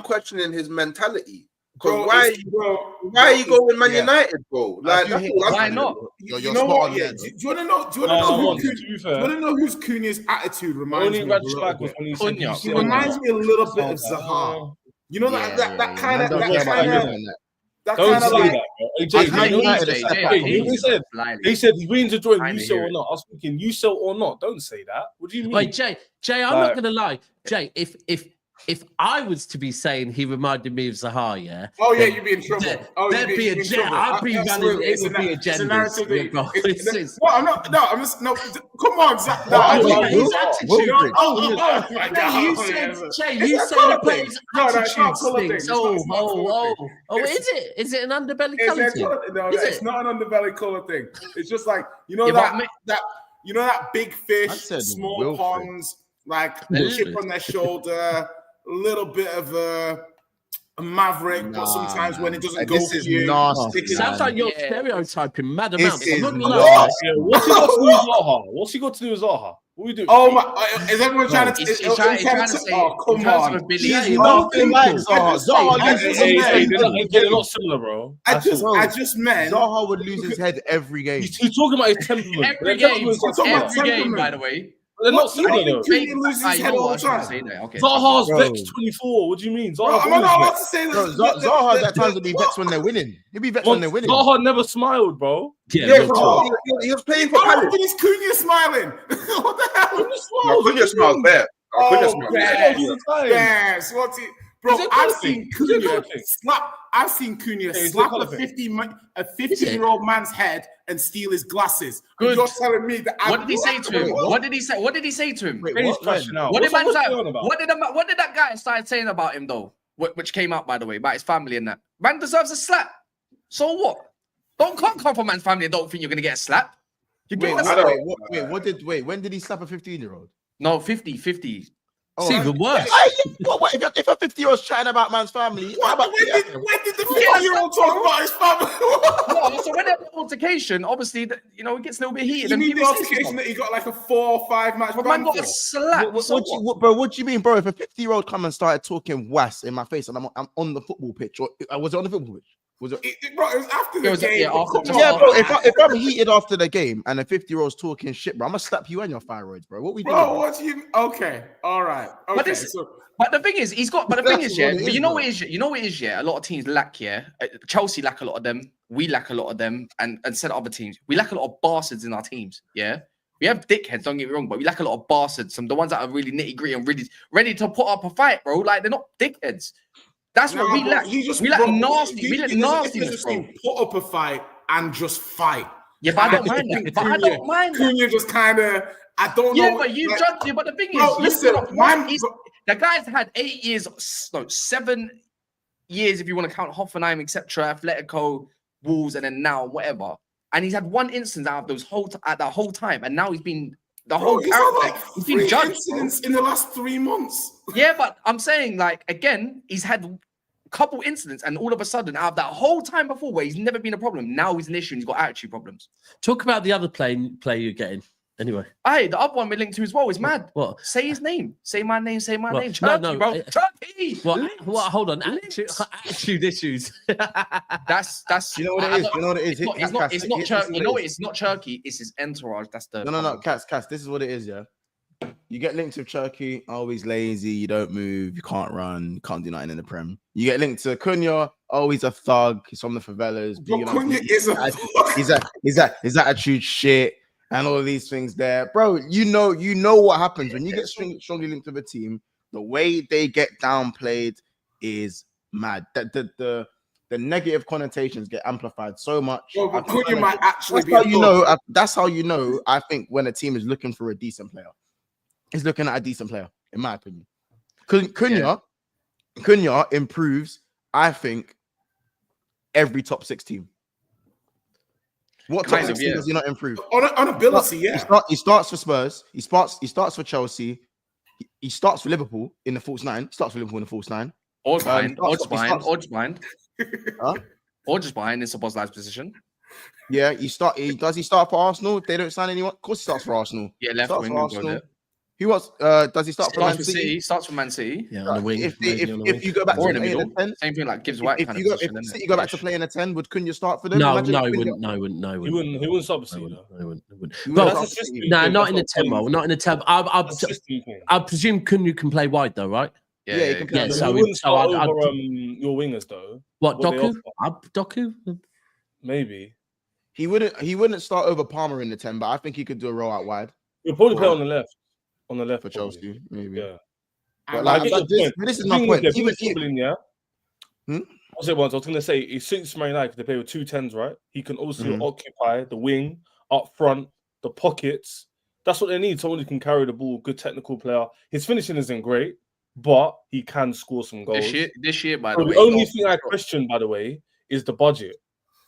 questioning his mentality. Bro, Because why are you going Man yeah. United, bro? I Like, do that's hate all I'm Why saying. not? You're You know spot what? on Yeah. there, Do though. you want to know? Do you want to know whose Cunha's attitude reminds Only me red of a little flag was bit? when he said Cunha. you It see or reminds not. me a little bit of Sounds like, Zaha. You know Yeah, that kind man of don't that care about kinda- you doing that. that Don't kind of say like. that, bro. Hey, I Jay, Man you know, United Jay, step Jay, back Jay, from they me. said Slightly. they said he's willing to join. Kinda You sell hear or it. not? I was thinking you sell or not. Don't say that. What do you mean? Wait, Jay, I'm Like- not gonna lie, Jay. If I was to be saying he reminded me of Zaha, yeah. Oh yeah, then you'd be in trouble. there'd be a in jet. trouble. I'd be running. Absolutely. It would be It's a agendas. narrative. Yeah, bro. It's- Well, I'm not. No, I'm just. No, come on, Zach. No, Oh, no, yeah, his no, attitude. Wilfred. Oh my Jay, God. you said, Jay, It's you a said colour the player's thing. No, it's not a attitude colour thing. stinks. It's not a colour thing. Oh, It's- is it? Is it an underbelly It's colour a thing? colour- No, Is it's it? not an underbelly color thing. It's just like Yeah, but that big I fish, said small Wilfred. ponds, like Wilfred. chip on their shoulder, a little bit of a maverick, but sometimes when it doesn't go This for is you, nasty. Sounds man. like you're Yeah. stereotyping mad This amounts. I'm is not gonna what? lie. Yeah, what's he got to do with Zaha? What's he got to do with Zaha? What we do? oh my! Is everyone trying to? He's trying to say. Oh, come in terms on! of ability, Yeah, He's you nothing like people. Zaha. Zaha Hey, loses Hey, his hey, head. they're not similar, bro. I That's just all. meant. Zaha would lose his head every game. He's talking about his temperament. every Their game, temperament's not talking about similar. every game, temperament. by the way. They're not What? You similar, don't though. think Cunha loses his head all the time? Okay. Zaha's Bro. vexed 24. What do you mean? Bro, Zaha's I'm not always about to say Bro, this. Zaha at times will be vexed when they're winning. He'll be vexed when they're winning. Zaha never smiled, bro. Yeah, Yeah, real bro. talk. He was playing for Oh, Palace. look at this Cunha smiling. What the hell? No, Cunha smells bad. Cunha smells bad. Yes, what's it? Bro, Is it I've colour seen thing? Is it Cunha colour thing? slap. I've seen Cunha it slap colour a thing? 50-year-old man's head and steal his glasses. Good. You're telling me that? What did he say to him? Wait, what? What did he say? What did he say to him? Wait, He's what? crashing out. What did What's man say? going on about? What did that guy start saying about him though? Which came out, by the way, about his family and that. Man deserves a slap. So what? Can't come from man's family and don't think you're gonna get a slap. You're Wait, getting a I slap. don't- when did he slap a 15-year-old? No, 50. It's even worse. What if a 50-year-old's chatting about man's family? How about When did the 50-year-old talk about his family? No, so when there's an altercation, obviously, it gets a little bit heated. You and mean the people say altercation stuff. that he got like a 4 or 5 match But ban man got for? a slap. What do you mean, bro? If a 50-year-old come and started talking was in my face and I'm on the football pitch, or was it on the football pitch? Was it? Bro, it was after the It was- game. yeah, after- Come Yeah, on. bro. If I'm heated after the game and a 50-year-old's talking shit, bro, I'm gonna slap you and your thyroids, bro. What we doing? Bro, what you? Okay, all right. But Okay, this- so But the thing is, But the thing That's is, yeah. what it But is, you know bro. what is? You know what is? Yeah. A lot of teams lack. Yeah. Chelsea lack a lot of them. We lack a lot of them, and said other teams. We lack a lot of bastards in our teams. Yeah. We have dickheads. Don't get me wrong, but we lack a lot of bastards. Some the ones that are really nitty gritty and really ready to put up a fight, bro. Like they're not dickheads. That's what we bro, lack. you just We lack bro, nasty. We lack there's a nastiness, difference bro. between put up a fight and just fight. Yeah, but I don't I mind that. think But I don't mind that. Cunha just kind of, I don't Yeah, know. but you like, judge it. But the thing bro, is, listen, the guy's had 8 years, no, 7 years if you want to count Hoffenheim, etc., Atletico, Wolves, and then now whatever. And he's had one instance out of those that whole time, and now he's been he's had like he's 3 been judged. incidents in the last 3 months. Yeah, but I'm saying like again, he's had a couple incidents, and all of a sudden, out of that whole time before where he's never been a problem, now he's an issue and he's got attitude problems. Talk about the other player you're getting. Anyway, The other one we're linked to as well is mad. what? Say his name. Say my name. Say my What? name. Turkey, No, bro. Turkey. What? Hold on. Attitude issues. That's You know what it is? You know what it is? It's not Turkey. You know what? It's not Turkey. It's his entourage. That's the No. Cass. This is what it is, yeah. You get linked to Turkey, always lazy, you don't move, you can't run, you can't do nothing in the Prem. You get linked to Cunha, always a thug, he's from the favelas. Bro, Cunha is a his attitude shit, and all of these things there. Bro, you know what happens when you get strongly linked to the team. The way they get downplayed is mad. The negative connotations get amplified so much. Bro, but Cunha might actually That's be how you know. That's how you know. I think when a team is looking for a decent player, he's looking at a decent player, in my opinion. Cunha Cunha improves, I think, every top 6 team. What top 6 team does he not improve? On ability, He starts for Spurs. He starts for Chelsea. He starts for Liverpool in the false 9. Starts for Liverpool in the false 9. Or behind. Or just behind. Or just behind in Szoboszlai's position. Yeah, does he start for Arsenal if they don't sign anyone? Of course he starts for Arsenal. Yeah, left wing. Arsenal. Does he start for Man City? Starts for Man City. Yeah, on the wing. If you go back to play in a 10, same thing like Gibbs White. If City go back to play in a 10, would Cunha start for them? No, he wouldn't. He wouldn't start for City. No, not in the 10. Not in the 10. I presume Cunha can play wide though, right? Yeah, he can play. So he wouldn't start over your wingers though. What Doku? Doku? Maybe. He wouldn't start over Palmer in the 10, but I think he could do a roll out wide. He'll probably play on the left. On the left for Chelsea, maybe. Yeah. But like, this is my point. I was going to say, it suits Man United. They play with 2 10s, right? He can also occupy the wing, up front, the pockets. That's what they need. Someone who can carry the ball, good technical player. His finishing isn't great, but he can score some goals. This year, by the way. The only thing I question, by the way, is the budget.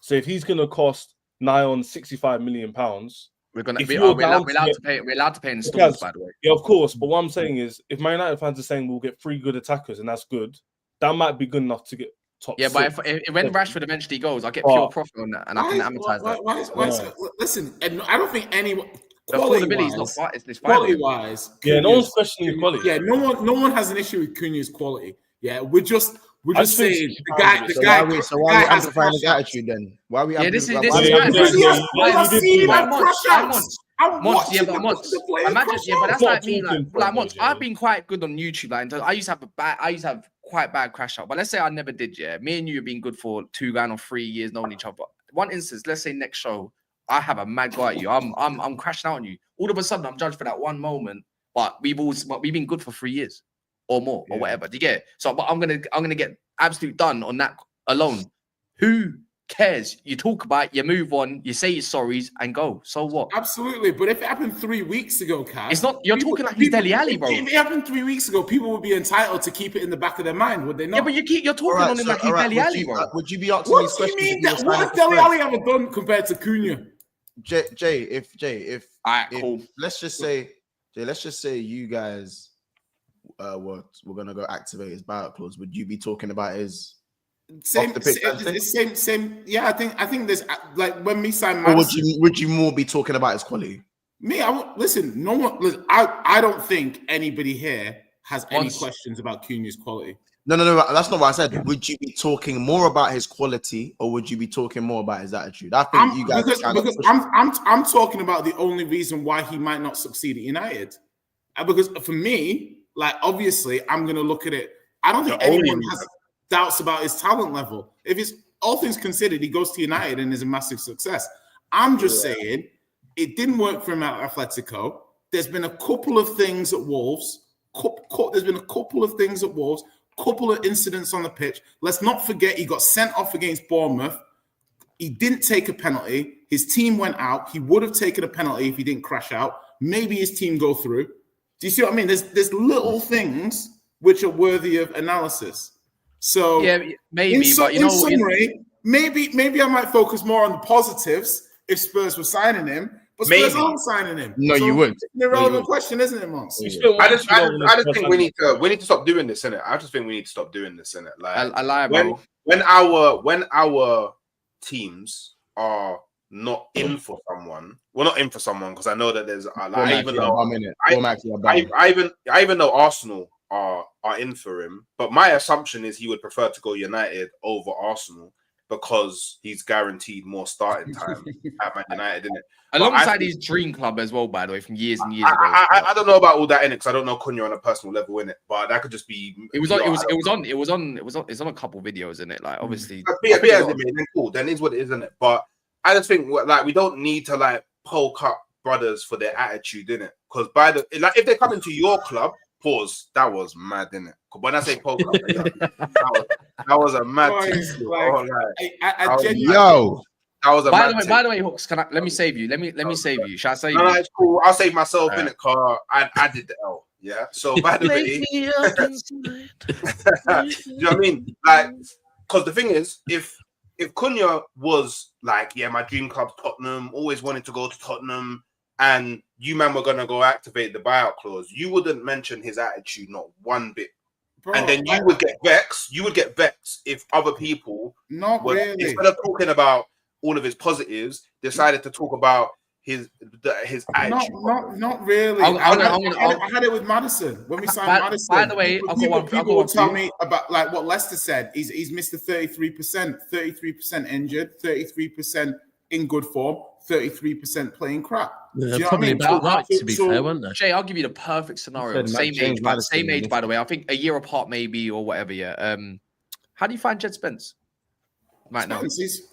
So if he's going to cost nigh on £65 million, we're allowed to pay in installments, by the way. Yeah, of course. But what I'm saying is, if Man United fans are saying we'll get 3 good attackers and that's good, that might be good enough to get top. Yeah, 6. But if when Rashford eventually goes, I get pure profit on that, and I can amortize that. Listen, and I don't think anyone. Quality-wise, no one's questioning his quality. Yeah, no one has an issue with Cunha's quality. Yeah, we're just saying the guy. So why are we amplifying his attitude then? Why are we? Yeah, this is but that's like me. Like Monts, I've been quite good on YouTube. Like, I used to have quite bad crash out. But let's say I never did. Yeah, me and you have been good for 2 or 3 years knowing each other. One instance, let's say next show, I have a mad go at you. I'm crashing out on you. All of a sudden, I'm judged for that one moment. But we've been good for 3 years or more or whatever. Do you get it? So, but I'm gonna get absolute done on that alone. Who cares? You talk about it, you move on, you say your sorries and go. So what? Absolutely. But if it happened 3 weeks ago, Cass, it's not. You're talking like he's Dele Alli, bro. If it happened 3 weeks ago, people would be entitled to keep it in the back of their mind, would they not? Yeah, but you're talking on him like he's Dele Alli, bro. Would you be asking these questions? What do you mean? What has Dele Alli ever done compared to Cunha? Jay, cool. Let's just say you guys we're gonna go activate his buyout clause. Would you be talking about his same? Yeah, I think there's like when me sign. Or would you more be talking about his quality? Me, listen. No one. Listen, I don't think anybody here has any questions about Cunha's quality. No, that's not what I said. Would you be talking more about his quality, or would you be talking more about his attitude? I think you guys because I'm talking about the only reason why he might not succeed at United, because for me, like obviously, I'm going to look at it. I don't think anyone has doubts about his talent level. If it's all things considered, he goes to United and is a massive success. I'm just saying it didn't work for him at Atletico. There's been a couple of things at Wolves. Couple of incidents on the pitch. Let's not forget he got sent off against Bournemouth. He didn't take a penalty. His team went out. He would have taken a penalty if he didn't crash out. Maybe his team go through. Do you see what I mean? There's little things which are worthy of analysis. So yeah, maybe. In summary, maybe I might focus more on the positives if Spurs were signing him. But Spurs aren't signing him. No, so you wouldn't. It's an irrelevant question, isn't it, Mons? I just think we need to stop doing this, innit? I just think we need to stop doing this, innit? Like I lie, bro. When our teams are not in for someone, well, not in for someone because I know that there's I even know Arsenal are in for him, but my assumption is he would prefer to go United over Arsenal because he's guaranteed more starting time at Man United, isn't it? Alongside his dream club as well, by the way, from years and years ago. I don't know about all that in it because I don't know Cunha on a personal level in it, but that could just be. It was on a couple videos in it, like obviously. Then cool, then is what it is, isn't it? But I just think like we don't need to like poke up brothers for their attitude in it because if they come into your club. Pause. That was mad, didn't it? When I say poke up, that was a mad thing. That was a by the way, Hooks, let me save you. Let me save you. Shall I save you? No, it's cool. I'll save myself in it, car. I did the L. Yeah. So by the way, do you know what I mean? Like, because the thing is, if Cunha was like, yeah, my dream club's Tottenham, always wanted to go to Tottenham, and you man were gonna go activate the buyout clause, you wouldn't mention his attitude not one bit. Bro, and then you would get vexed. You would get vexed if other people, really, instead of talking about all of his positives, decided to talk about his attitude. Not really. I had it with Maddison when we signed Maddison. By the way, people will tell me about like what Leicester said. He's missed the 33% injured, 33% in good form, 33% playing crap. They're probably about right, to be fair, weren't they? Jay, I'll give you the perfect scenario. Same age, by the way. I think a year apart, maybe, or whatever. Yeah. How do you find Jed Spence right now? He's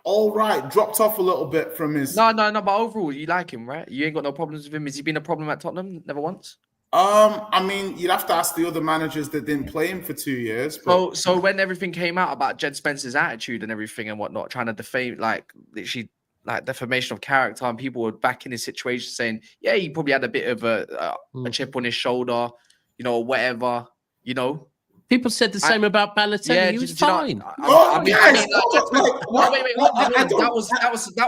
all right. Dropped off a little bit from his. No. But overall, you like him, right? You ain't got no problems with him. Has he been a problem at Tottenham? Never once. I mean, you'd have to ask the other managers that didn't play him for 2 years. But... So when everything came out about Jed Spence's attitude and everything and whatnot, trying to defame, like literally, like defamation of character, and people were back in his situation saying, yeah, he probably had a bit of a chip on his shoulder, you know, whatever, you know. People said the same about Balotelli. Yeah, he was fine. That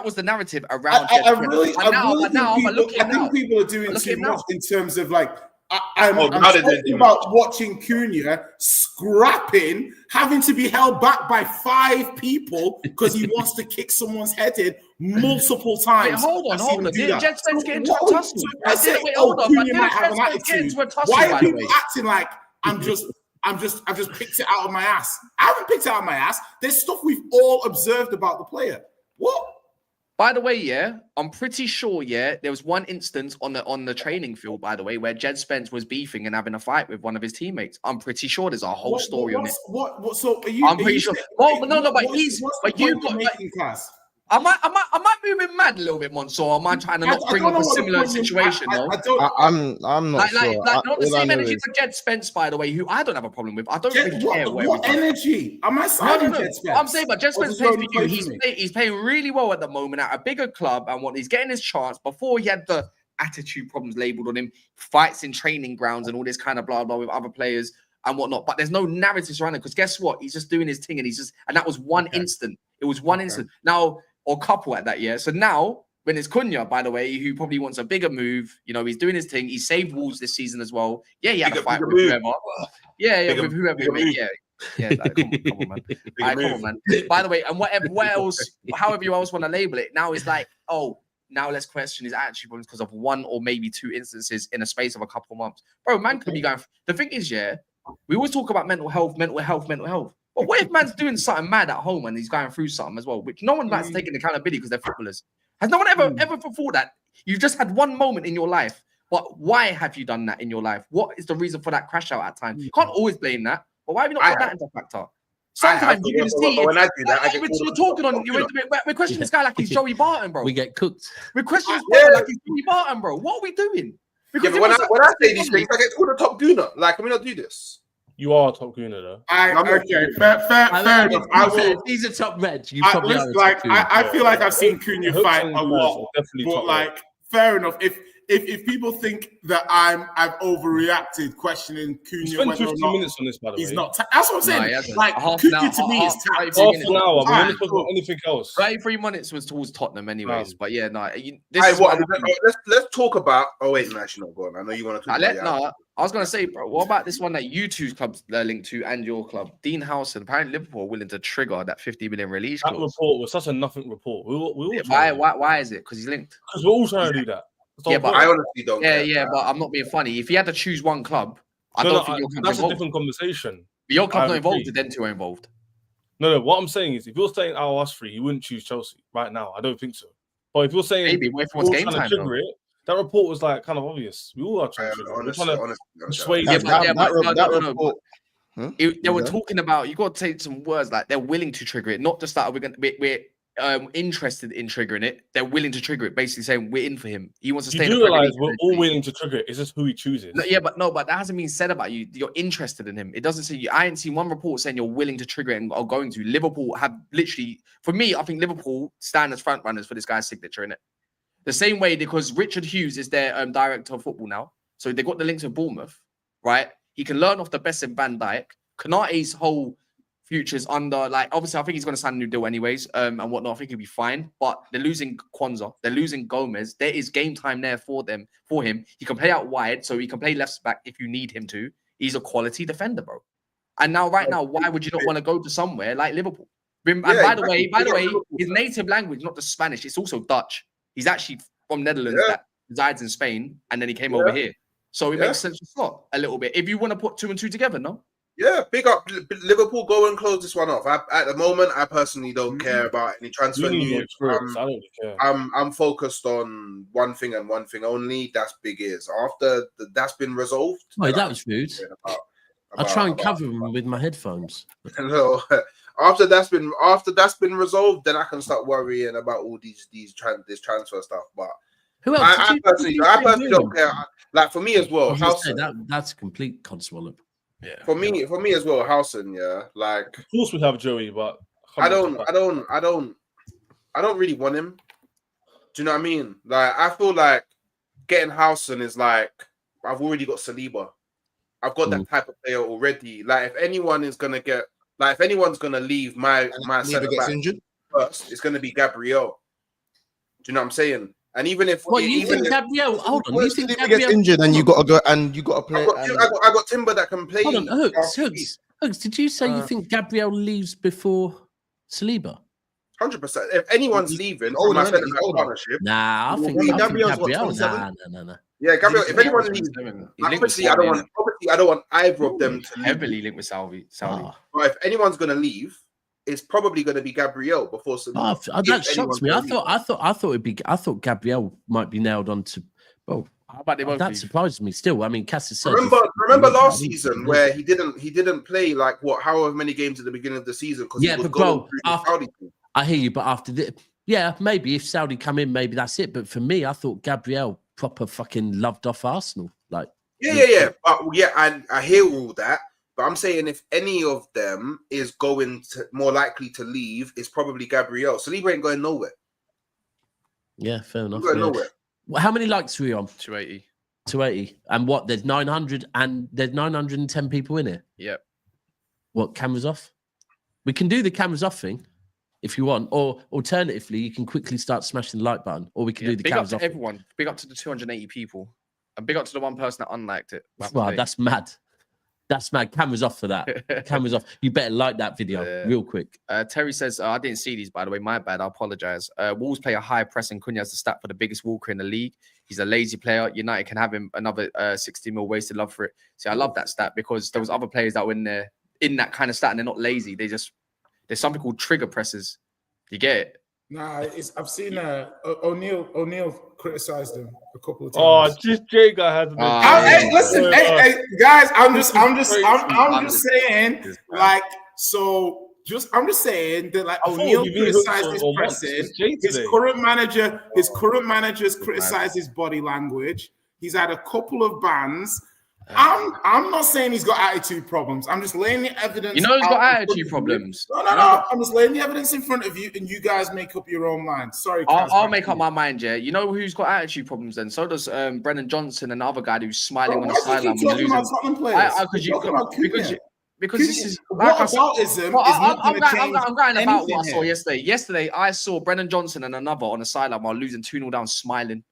was the narrative around. I think people are doing too much in terms of like. I'm talking about watching Cunha scrapping, having to be held back by 5 people because he wants to kick someone's head in multiple times. Wait, hold on. Did Jed Spence get into a tussle? Why are people acting like I've just picked it out of my ass? I haven't picked it out of my ass. There's stuff we've all observed about the player. What? By the way, yeah, I'm pretty sure, yeah, there was one instance on the training field, by the way, where Jed Spence was beefing and having a fight with one of his teammates. I'm pretty sure there's a whole story on it. So are you? I'm pretty sure. Well, no, but he's. But you got. Am I moving mad a little bit, Monso? Or am I trying to not bring up a similar situation? I'm not sure. Like not the same energy for Jed Spence, by the way, who I don't have a problem with. I don't really care. What energy? Am I signing Jed Spence? I'm saying, but Jed Spence plays for you. He's playing really well at the moment at a bigger club, and he's getting his chance. Before he had the attitude problems labelled on him, fights in training grounds and all this kind of blah blah with other players and whatnot. But there's no narrative around it because guess what? He's just doing his thing, and that was one instant. It was one instant. Now. Or couple at that, yeah. So now, when it's Cunha, by the way, who probably wants a bigger move, you know, he's doing his thing. He saved Wolves this season as well. Yeah, he had a fight with whoever. Yeah, with whoever. Yeah. Like, come on, man. Come on, man. By the way, and however you else want to label it, now it's like, oh, now let's question his attitude problems because of 1 or maybe 2 instances in a space of a couple of months. Bro, man could be going. The thing is, yeah, we always talk about mental health. But what if man's doing something mad at home and he's going through something as well, which no one likes taking accountability because they're footballers? Has no one ever thought that? You've just had one moment in your life, but why have you done that in your life? What is the reason for that crash out at times? You can't always blame that, but why have you not put that into factor? Sometimes you're going to see when I do that, we're questioning this guy like he's Joey Barton, bro. We get cooked. We're questioning this guy like he's Joey Barton, bro. What are we doing? Because when I say these things, I get called a top gooner. Like, can we not do this? You are a top gooner, though. Okay, fair enough. I will. He's a top red. You probably I feel like I've seen Cunha fight a lot, but like, fair enough. If people think that I've overreacted, questioning Cunha whether or not minutes on this, by the way. He's not. That's what I'm saying. No, like Cunha to me is half an hour. We're not talking about anything else. 33 minutes was towards Tottenham, anyways. But yeah, no. Let's talk about. Oh wait, no, actually not. Go on. I know you want to talk about. I was going to say, bro, what about this one that you two's club's linked to and your club? Dean Huijsen, apparently Liverpool are willing to trigger that 50 million release clause. That report was such a nothing report. Why is it? Because he's linked. Because we're all trying to do that. Yeah, but I honestly don't. Yeah, but I'm not being funny. If you had to choose one club, I don't think your club's that's involved. A different conversation. But your club's not involved, the then two are involved. No. What I'm saying is, if you're saying us 3, you wouldn't choose Chelsea right now. I don't think so. But if you're saying maybe wait for what's game time, that report was like kind of obvious. We all are trying to persuade. They were talking about. You got to take some words like they're willing to trigger it, not just that we're interested in triggering it. They're willing to trigger it, basically saying we're in for him. He wants to stay. You realize we're all willing to trigger it. It's just who he chooses. No, but that hasn't been said about you. You're interested in him. It doesn't say you. I ain't seen one report saying you're willing to trigger it and are going to. Liverpool have literally, for me, I think Liverpool stand as front runners for this guy's signature in it. The same way because Richard Hughes is their director of football now. So they got the links with Bournemouth, right? He can learn off the best in Van Dijk. Konate's whole future's under, like, obviously, I think he's going to sign a new deal anyways, and whatnot. I think he'll be fine. But they're losing Kwanzaa. They're losing Gomez. There is game time there for him. He can play out wide, so he can play left back if you need him to. He's a quality defender, bro. And now, right now, why would you not want to go to somewhere like Liverpool? And by the way, his native language, not just Spanish, it's also Dutch. He's actually from Netherlands that resides in Spain, and then he came over here. So it makes sense to slot a little bit. If you want to put 2 and 2 together, no? Yeah, big up Liverpool. Go and close this one off. At the moment, I personally don't care about any transfer news. I don't care. I'm focused on one thing and one thing only. That's big ears. After that's been resolved. Oh, that was rude. I try and cover them with my headphones. No, after that's been resolved, then I can start worrying about all this transfer stuff. But who else? I personally don't care. Like for me as well, that's a complete conswallop. Yeah. For me as well, Huijsen, yeah. Like, of course we have Joey, but I don't really want him. Do you know what I mean? Like, I feel like getting Huijsen is like I've already got Saliba. I've got that type of player already. Like, if anyone's gonna leave my centre back first, it's gonna be Gabriel. Do you know what I'm saying? And even if Gabriel, hold on, you think Gabriel gets injured and you got to go and you got to play. I got Timber that can play. Hold on, Hooks, did you say you think Gabriel leaves before Saliba? 100%. If anyone's leaving, my centre back partnership. Nah, I think Gabriel. No. Yeah, Gabriel. If anyone leaves, obviously I don't want either of them to heavily linked with Saudi. But if anyone's gonna leave, it's probably going to be Gabriel before Saliba. That shocks me. I thought Gabriel might be nailed on to. Well, how about they both that surprised me. Still, I mean, Cassius said. Remember last season where he didn't play like however many games at the beginning of the season because he was going through the Saudi team. I hear you, but after this, maybe if Saudi come in, maybe that's it. But for me, I thought Gabriel proper fucking loved off Arsenal. Like, yeah. I hear all that. But I'm saying if any of them is going to more likely to leave, it's probably Gabriel. Saliba ain't going nowhere. Yeah, fair enough. Going nowhere. Well, how many likes are we on? 280. 280. And what? There's 900 and there's 910 people in here. Yep. What, cameras off? We can do the cameras off thing if you want, or alternatively, you can quickly start smashing the like button, or we can do the cameras off. Big up to everyone. Big up to the 280 people, and big up to the one person that unliked it. Wow, that's mad. That's mad. Cameras off for that. Cameras off. You better like that video real quick. Terry says, I didn't see these, by the way. My bad. I apologize. Wolves play a high press and Cunha has the stat for the biggest walker in the league. He's a lazy player. United can have him another 60 mil wasted love for it. See, I love that stat because there was other players that were in there in that kind of stat and they're not lazy. There's something called trigger presses. You get it? Nah, I've seen O'Neal criticized him a couple of times. Oh, just Jay guy had. Hey, listen, hey, guys, I'm just saying, like, so. I'm just saying that like O'Neal criticized his pressing. His current manager's criticized his body language. He's had a couple of bans. I'm not saying he's got attitude problems. I'm just laying the evidence. You know he's got attitude problems. No. I'm just laying the evidence in front of you, and you guys make up your own mind. Sorry, I'll make up my mind. Yeah, you know who's got attitude problems? Then so does Brennan Johnson and the other guy who's smiling on the sideline when losing. Because this is whataboutism. I'm going about what I saw yesterday. Yesterday, I saw Brennan Johnson and another on the sideline while losing 2-0 down, smiling.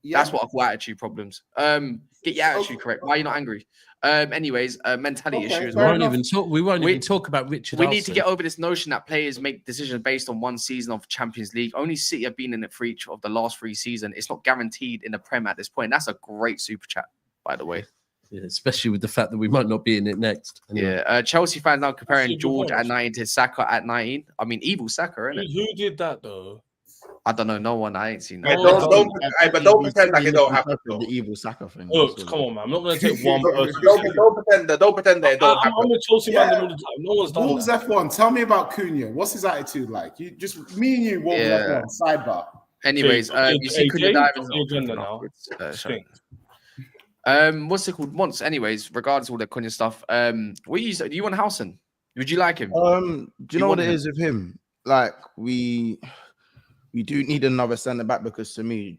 Yeah. That's what I call attitude problems. Get your attitude correct. Why are you not angry? Anyways, mentality issues. We won't even talk about Richard. We need to get over this notion that players make decisions based on one season of Champions League. Only City have been in it for each of the last 3 seasons. It's not guaranteed in the Prem at this point. That's a great super chat, by the way. Yeah, especially with the fact that we might not be in it next. Anyway. Yeah, Chelsea fans now comparing George at 19 to Saka at 19. I mean, evil Saka, isn't it? Who did that though? I don't know. No one. I ain't seen that. But don't pretend like it don't happen. The evil Saka thing. Look, come on, man. I'm not going to take one person. Don't pretend that it don't happen. I'm a Chelsea man all the time. No one's done Wolves that. F1. Tell me about Cunha. What's his attitude like? You just me and you. Wolves F1 sidebar. Anyways, you see Cunha diving. What's it called? Once, anyways, regardless of all the Cunha stuff. Do you want Huijsen? Would you like him? Do you know what it is with him? Like we do need another centre back because to me,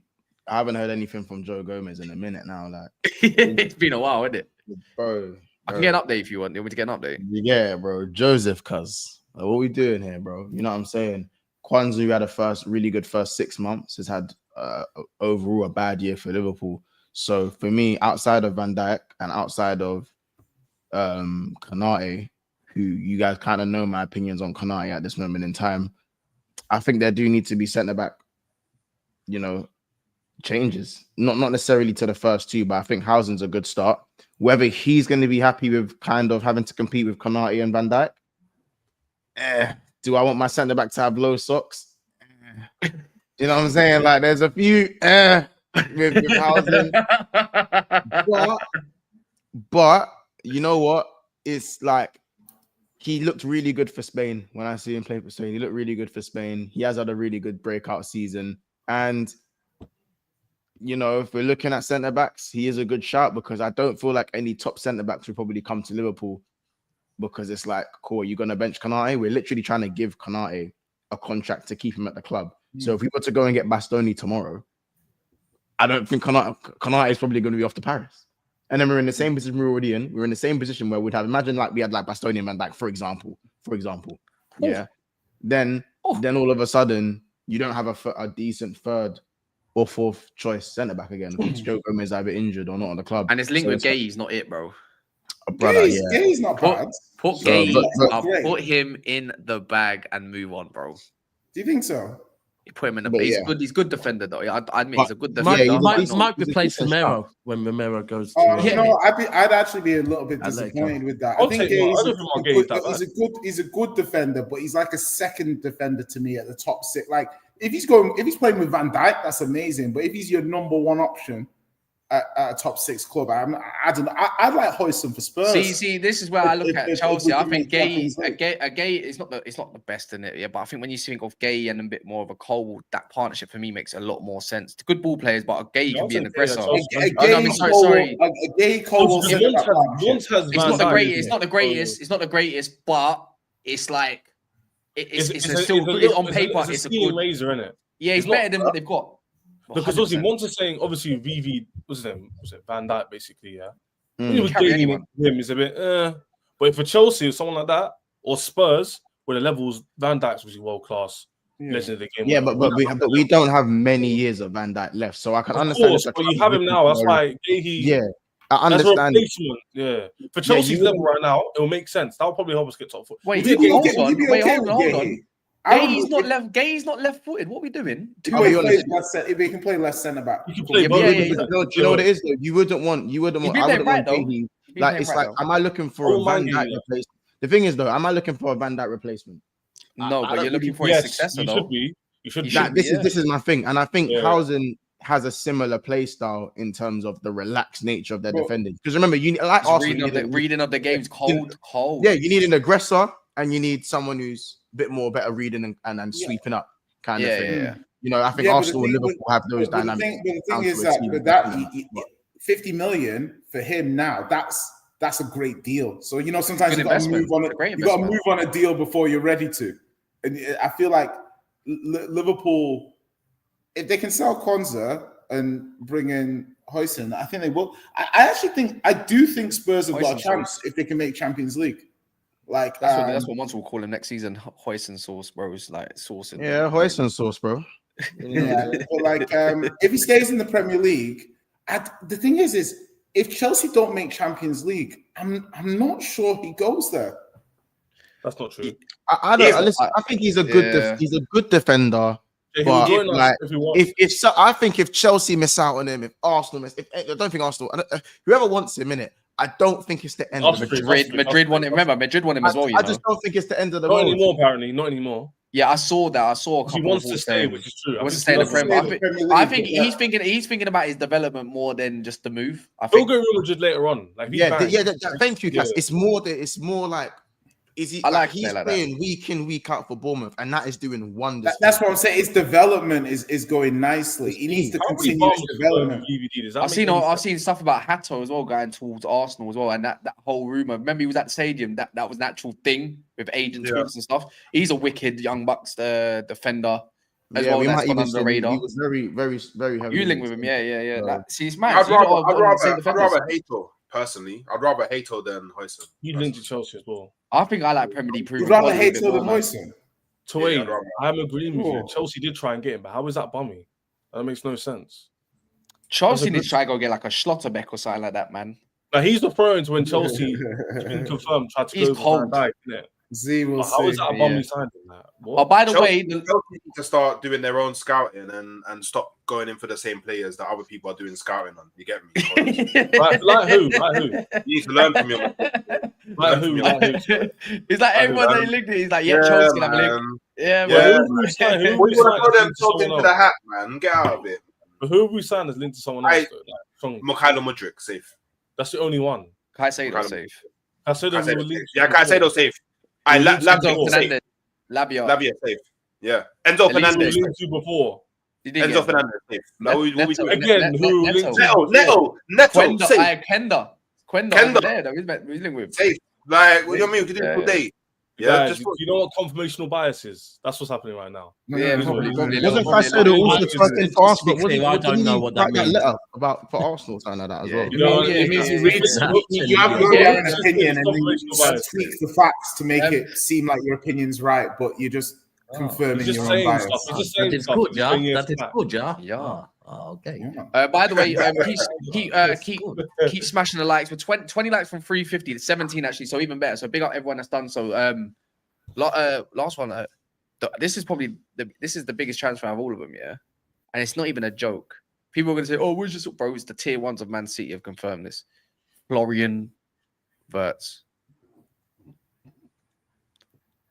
I haven't heard anything from Joe Gomez in a minute now. Like, it's been a while, isn't it? Bro. I can get an update if you want. You want me to get an update? Yeah, bro. Joseph, cuz. Like, what we doing here, bro? You know what I'm saying? Kwanzaa, who had a really good first 6 months, has had overall a bad year for Liverpool. So for me, outside of Van Dijk and outside of Konate, who you guys kind of know my opinions on Konate at this moment in time, I think there do need to be centre back, changes. Not necessarily to the first two, but I think Huijsen's a good start. Whether he's going to be happy with kind of having to compete with Konate and Van Dijk, do I want my centre back to have low socks? You know what I'm saying? Like, there's a few with Huijsen. But you know what? It's like he looked really good for Spain when I see him play for Spain. He looked really good for Spain. He has had a really good breakout season. And, if we're looking at centre backs, he is a good shout because I don't feel like any top centre backs will probably come to Liverpool because it's like, cool, you're going to bench Konate. We're literally trying to give Konate a contract to keep him at the club. So if we were to go and get Bastoni tomorrow, I don't think Konate is probably going to be off to Paris. And then we're in the same position we're already in. We're in the same position where we'd have, imagine like we had like Bastoni and Van Dijk, for example. Yeah. Then all of a sudden, you don't have a decent third or fourth choice centre back again. Because Joe Gomez either injured or not on the club. And it's linked with Gay's not it, bro. Brother, Gay's not bad. Put put him in the bag and move on, bro. Do you think so? You put him in the base. He's good defender though. I admit he's a good defender. He might replace Romero when Romero goes. I'd actually be a little bit disappointed with that. I think he's a good defender, but he's like a second defender to me at the top six. Like if he's playing with Van Dijk, that's amazing. But if he's your number one option at a top six club, I'd like Huijsen for Spurs. See, this is where I look at Chelsea. I think Gay is not the best in it, yeah. But I think when you think of Gay and a bit more of a Cole, that partnership for me makes a lot more sense. The good ball players, but a Gay can be an aggressor. Sorry. A Gay Cole. It's not the greatest, but it's like it's still on paper. It's a good laser, isn't it? Yeah, he's better than what they've got. Because obviously, Monts is saying obviously VV was it Van Dijk basically, yeah. He was carrying him is a bit, but for Chelsea or someone like that or Spurs, where the levels Van Dijk's was world class, legend of the game. Yeah, but we don't have many years of Van Dijk left, so I can understand. Course, but you have him now. That's why I understand. Yeah, for Chelsea's level right now, it will make sense. That will probably help us get top foot. Wait, hold on. Gay's not left-footed. What are we doing? If he can play left centre back, you can play. Do you know what it is? Though? You wouldn't want. I wouldn't want Gay. Like it's like, am I looking for a Van Dijk replacement? The thing is, though, am I looking for a Van Dijk replacement? No, but you're looking for a successor, though. You should be. This is my thing, and I think Huijsen has a similar play style in terms of the relaxed nature of their defending. Because remember, you like reading of the game's cold. Yeah, you need an aggressor, and you need someone who's better reading and sweeping up kind of thing. Yeah. I think Arsenal and Liverpool have those dynamics. The thing is that 50 million for him now, that's a great deal. So sometimes you got to move on. You got to move on a deal before you're ready to. And I feel like Liverpool, if they can sell Kwanzaa and bring in Huijsen, I think they will. I do think Spurs have got a chance if they can make Champions League. Like that's what Monts will call him next season. Huijsen sauce, bro. It's like sauce. Yeah, Huijsen sauce, bro. Yeah, but like if he stays in the Premier League, the thing is if Chelsea don't make Champions League, I'm not sure he goes there. That's not true. I don't listen. I think he's a good defender. But I think if Chelsea miss out on him, if Arsenal miss, I don't think Arsenal, whoever wants him in it. I don't think it's the end of Madrid want him. Remember, Madrid want him as well. I just don't think it's the end of the road. Not anymore. Yeah, I saw that. I saw a couple. He wants to stay, which is true. He wants to stay in the Premier. I think he's thinking about his development more than just the move. I think he'll go Real Madrid later on. Thank you, Cass. It's more like. He's playing week in, week out for Bournemouth, and that is doing wonders. That's what I'm saying. His development is going nicely. He needs to continue his development. I've seen stuff about Hato as well going towards Arsenal as well, and that whole rumor. Remember, he was at the stadium. That was an actual thing with agent tweets and stuff. He's a wicked young Bucks defender. as well. We That's might gone even under the say radar. he was very, very, very heavy. You link with him, yeah. So, Like, see, it's mad. I'd So you lot rather, are on the same I'd defenders. rather Hato personally. I'd rather Hato than Huijsen. You linked to Chelsea as well. I think I like Premier League You'd proven rather quality a bit Hato more, than man. Huijsen? Wait, I'd rather- I'm agreeing with you. Oh. Chelsea did try and get him, but how is that bummy? That makes no sense. Chelsea That's a needs to try and go get like a Schlotterbeck or something like that, man. Now he's referring to when Chelsea, it's been confirmed, tried to He's go for cold. Van Dijk, innit? Z will But how is see. that a bummy signing? That? Oh, What? by the Chelsea, way, Chelsea need to start doing their own scouting and stop going in for the same players that other people are doing scouting on. You get me? Like who? Like who? You need to learn from your man. Like who? Like who? He's like everyone that he linked to. He's like, yeah, Chelsea. I'm like, Yeah, yeah, man. Who we signed? Who What we you want to signed throw them linked to talking someone into the else? hat, man? Get out of it. But who have we signed as linked to someone else? Though? Like, from, Mikhailo Mudryk, safe. that's the only one. Caicedo safe. I said that we were Caicedo safe. linked. Yeah, Caicedo safe. I We linked to Enzo before. safe. Fernandez, Labia. Lavia safe. Yeah. Enzo At least Who we Fernandez. linked to before? You did Enzo get Fernandez safe. Like, what we Neto. doing? Again, who Neto. linked to? Neto, Quenda, safe. Kenda. Kenda. There, though. He's linked with. Safe. Like, what do you mean? We could do Yeah, it all day. Yeah, Guys, just you know what confirmational bias is? That's what's happening right now. Yeah, probably. wasn't probably Caicedo also It's- tracking for Arsenal? I don't know what that Write means. letter about for Arsenal something like that as well. You know, It means you yeah, read. yeah. You have your Yeah, own it's opinion, and then you confirmational bias. tweak the facts to make it seem like your opinion's right, but you're just confirming It's just your own saying bias. stuff. It's just saying That is stuff. good, It's yeah. saying it's That is fact. good, yeah. Yeah. Oh, okay. Yeah. By the way, keep smashing the likes. With 20 likes from 350 to 17 actually, so even better. So big up everyone that's done so. Last one. This is probably the biggest transfer of all of them, yeah. And it's not even a joke. People are going to say, "Oh, we're just bro." It's the tier ones of Man City have confirmed this. Florian, Wirtz.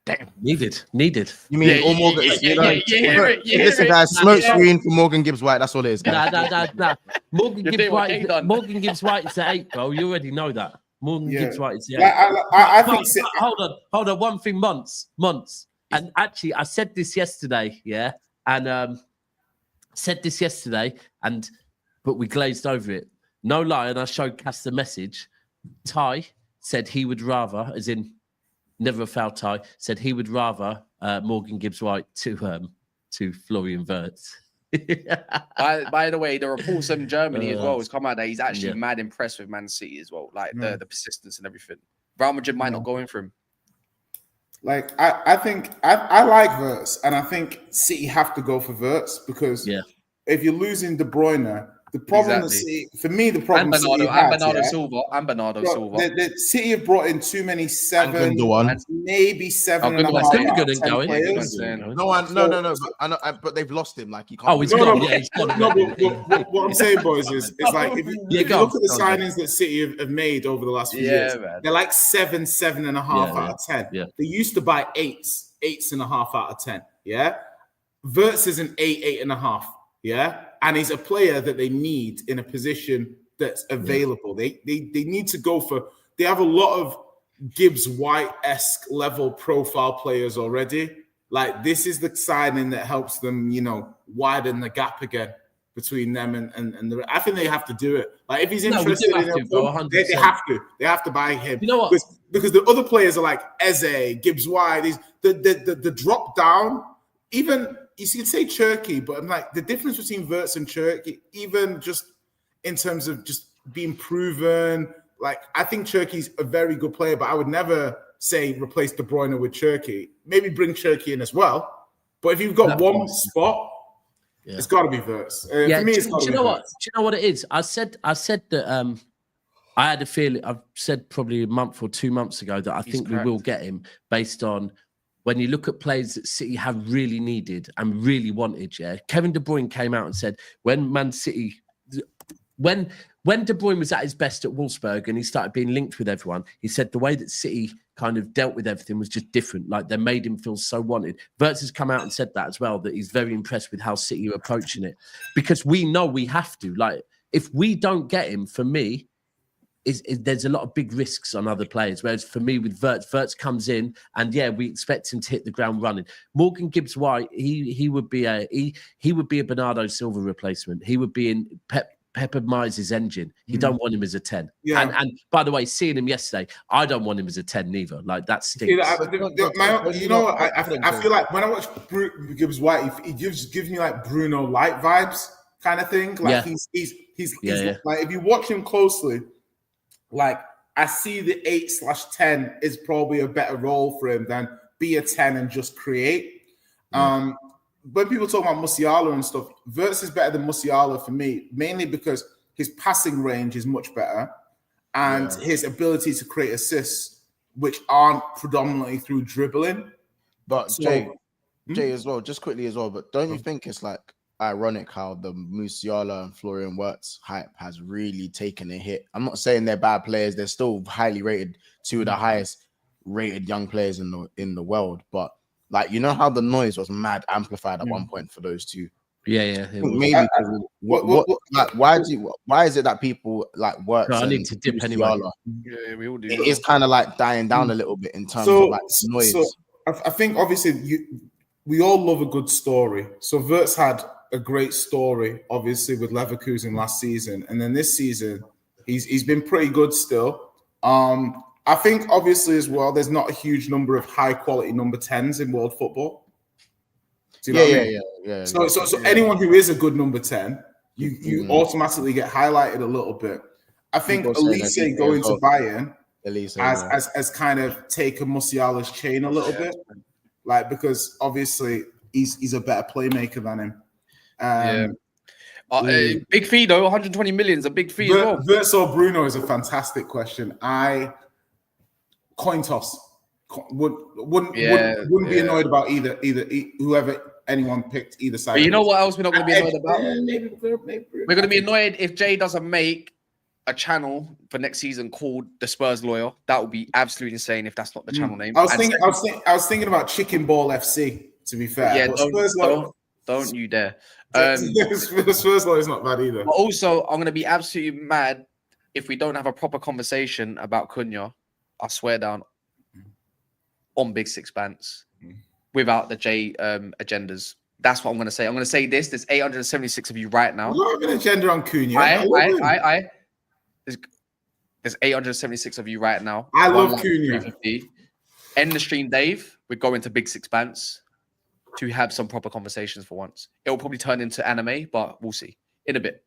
Damn. Needed. You mean all Morgan? You hear it. Listen, guys, smoke screen for Morgan Gibbs White. That's all it is, guys. Nah. Morgan If Gibbs they were White. eight done. Morgan Gibbs White is at 8, bro. You already know that. Morgan Yeah. Gibbs White is at 8. Like, I think. Hold on. One thing, months. And actually, I said this yesterday, yeah, and but we glazed over it. No lie, and I showed Cass the message. Ty said he would rather, as in never a foul Ty, said he would rather Morgan Gibbs White to Florian Wirtz. By the way, the reports from Germany as well has come out that he's actually Yeah. mad impressed with Man City as well, like the persistence and everything. Real Madrid might not go in for him. Like I think I like Wirtz, and I think City have to go for Wirtz because if you're losing De Bruyne, the problem that City, for me, the problem Bernardo Silva. The City have brought in too many seven, maybe 7.5 good and going. players. No, but they've lost him. Like you can't. Oh, he's gone. Yeah, he's gone. What I'm saying, boys, is like if you look at the signings that City have made over the last few years, they're like 7.5 out of 10. Yeah. They used to buy 8.5 out of 10. Yeah, Wirtz is an 8.5. Yeah, and he's a player that they need in a position that's available. They need to go for. They have a lot of Gibbs White-esque level profile players already. Like this is the signing that helps them, widen the gap again between them and the. I think they have to do it. Like if he's interested in it, they have to. They have to buy him. You know what? Because the other players are like Eze, Gibbs White. The drop down, even. You can say Cherky, but I'm like the difference between Wirtz and Cherky, even just in terms of just being proven. Like I think Cherky's a very good player, but I would never say replace De Bruyne with Cherky. Maybe bring Cherky in as well. But if you've got one spot, it's got to be Wirtz. For me, it's got to be Wirtz. Do you know what it is? I said that I had a feeling. I've said probably a month or 2 months ago that I think we will get him based on. When you look at players that City have really needed and really wanted, Kevin De Bruyne came out and said when Man City, when De Bruyne was at his best at Wolfsburg and he started being linked with everyone, he said the way that City kind of dealt with everything was just different. Like they made him feel so wanted. Wirtz has come out and said that as well, that he's very impressed with how City are approaching it because we know we have to. Like if we don't get him, for me, there's a lot of big risks on other players. Whereas for me, with Wirtz comes in and we expect him to hit the ground running. Morgan Gibbs White, he would be a Bernardo Silva replacement. He would be in Pep admires his engine. You don't want him as a 10. Yeah. And by the way, seeing him yesterday, I don't want him as a 10 neither. Like that stinks. I feel like when I watch Gibbs White, he gives me like Bruno Light vibes kind of thing. Like he's like, if you watch him closely, like I see the 8/10 is probably a better role for him than be a 10 and just create. When people talk about Musiala and stuff, Wirtz is better than Musiala for me, mainly because his passing range is much better and his ability to create assists, which aren't predominantly through dribbling. But Jay as well, just quickly as well, but don't you think it's like ironic how the Musiala and Florian Wirtz hype has really taken a hit? I'm not saying they're bad players, they're still highly rated, two of the highest rated young players in the world, but like, you know how the noise was mad amplified at one point for those two. Yeah. Maybe why is it that people like Wirtz? I need to dip anyway. Yeah, we all do. It is kind of like dying down a little bit in terms of like noise. So I think obviously we all love a good story. So Wirtz had a great story, obviously with Leverkusen last season, and then this season he's been pretty good still. I think obviously as well, there's not a huge number of high quality number 10s in world football. Do you know what I mean? So anyone who is a good number 10, you automatically get highlighted a little bit. I think Elise going to Bayern has kind of taken Musiala's chain a little bit, like because obviously he's a better playmaker than him. Big fee though, 120 million is a big fee as well. Wirtz or Bruno is a fantastic question. Coin toss. Wouldn't be annoyed about either whoever anyone picked either side. But you know what else we're not going to be annoyed about? We're going to be annoyed if Jay doesn't make a channel for next season called The Spurs Lawyer. That would be absolutely insane if that's not the channel name. I was thinking about Chicken Ball FC. To be fair, yeah, don't you dare. The Spurs Lawyer is not bad either. But also, I'm going to be absolutely mad if we don't have a proper conversation about Cunha. I swear down on Big Six Bants without the J agendas. That's what I'm going to say. I'm going to say this. There's 876 of you right now. I don't have an agenda on Cunha. There's 876 of you right now. I love Cunha. End the stream, Dave. We're going to Big Six Bants to have some proper conversations for once. It will probably turn into anime, but we'll see in a bit.